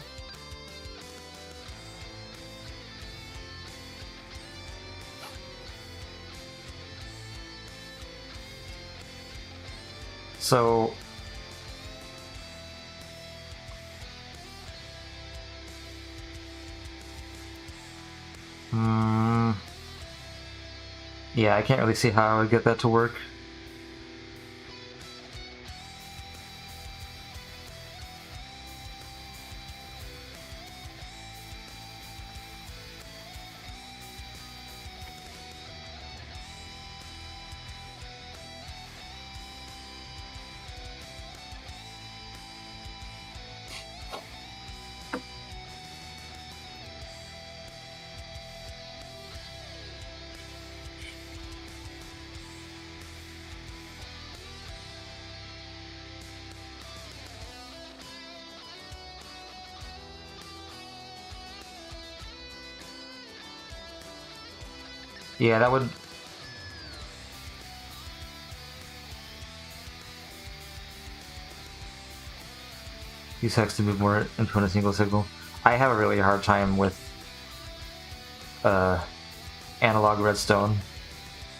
So... yeah, I can't really see how I would get that to work. Yeah, that would... use hex to move more into a single signal. I have a really hard time with analog Redstone,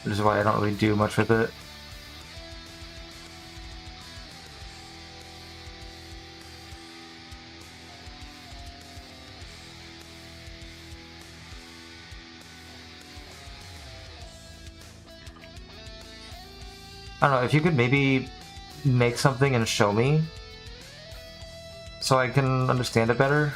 which is why I don't really do much with it. I don't know, if you could maybe make something and show me so I can understand it better.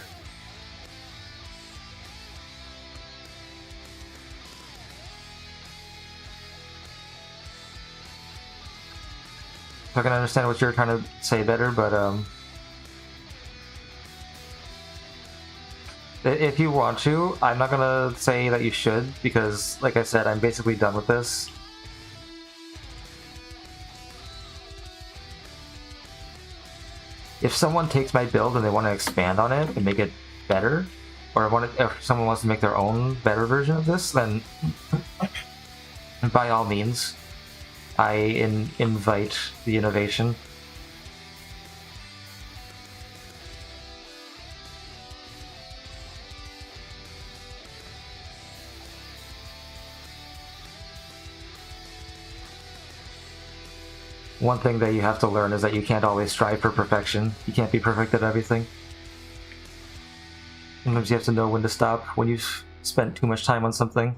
I can understand what you're trying to say better, but if you want to, I'm not gonna say that you should, because, like I said, I'm basically done with this. If someone takes my build and they want to expand on it and make it better, or if someone wants to make their own better version of this, then by all means, I invite the innovation. One thing that you have to learn is that you can't always strive for perfection. You can't be perfect at everything. Sometimes you have to know when to stop, when you've spent too much time on something.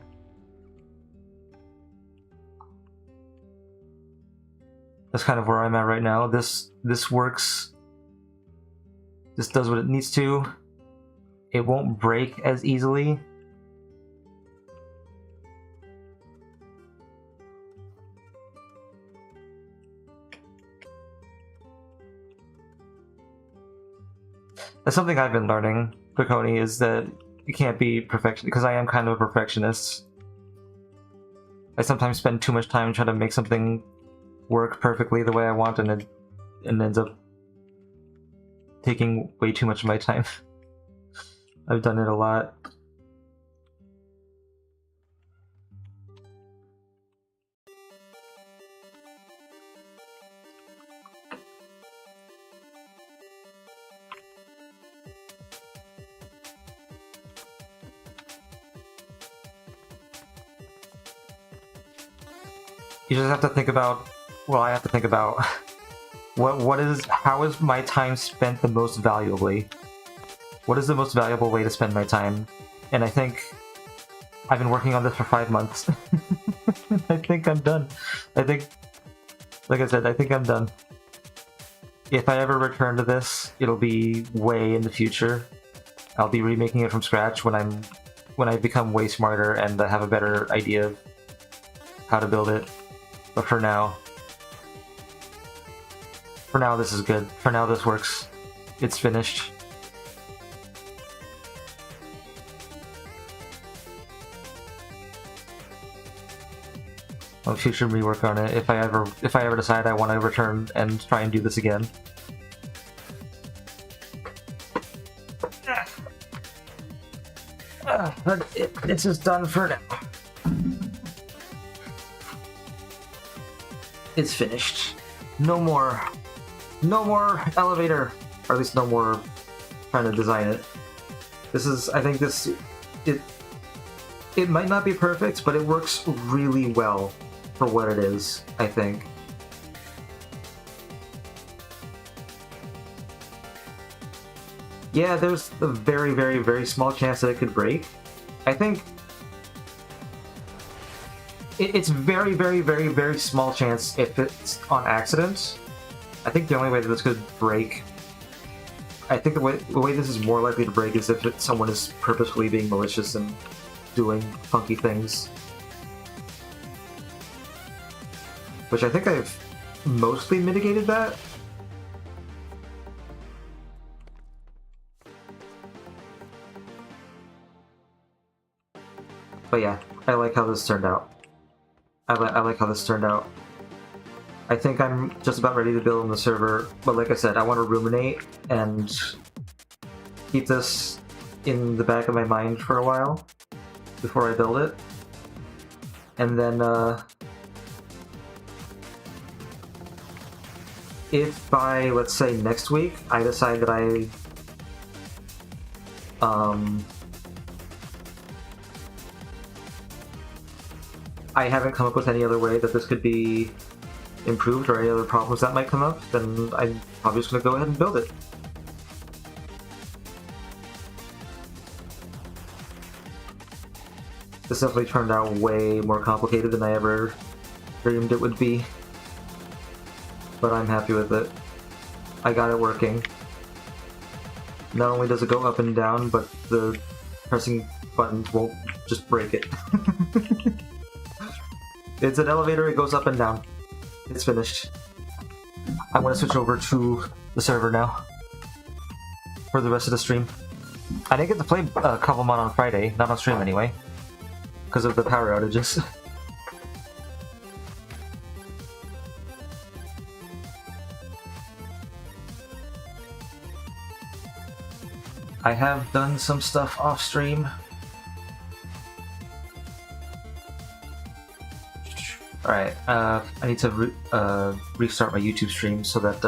That's kind of where I'm at right now. This works. This does what it needs to. It won't break as easily. That's something I've been learning, Draconi, is that you can't be perfect, because I am kind of a perfectionist. I sometimes spend too much time trying to make something work perfectly the way I want, and it ends up taking way too much of my time. I've done it a lot. You just have to think about, well, I have to think about how is my time spent the most valuably? What is the most valuable way to spend my time? And I think I've been working on this for 5 months. I think I'm done. I think, like I said, I think I'm done. If I ever return to this, it'll be way in the future. I'll be remaking it from scratch when I become way smarter and have a better idea of how to build it. But for now, this is good. For now, this works. It's finished. I'll future rework on it if I ever decide I want to return and try and do this again. But it's just done for now. It's finished. No more elevator, or at least no more trying to design it. I think it might not be perfect, but it works really well for what it is, I think. Yeah, there's a very, very, very small chance that it could break. I think it's very, very, very, very small chance if it's on accident. I think the only way that this could break, I think the way this is more likely to break is if someone is purposefully being malicious and doing funky things. Which I think I've mostly mitigated that. But yeah, I like how this turned out. I like how this turned out. I think I'm just about ready to build on the server, but like I said, I want to ruminate and keep this in the back of my mind for a while before I build it. And then, if by, let's say, next week, I decide that I haven't come up with any other way that this could be improved or any other problems that might come up, then I'm probably just going to go ahead and build it. This definitely turned out way more complicated than I ever dreamed it would be. But I'm happy with it. I got it working. Not only does it go up and down, but the pressing buttons won't just break it. It's an elevator, it goes up and down. It's finished. I'm gonna switch over to the server now for the rest of the stream. I didn't get to play a couple mod on Friday, not on stream anyway, because of the power outages. I have done some stuff off stream. Alright, I need to restart my YouTube stream so that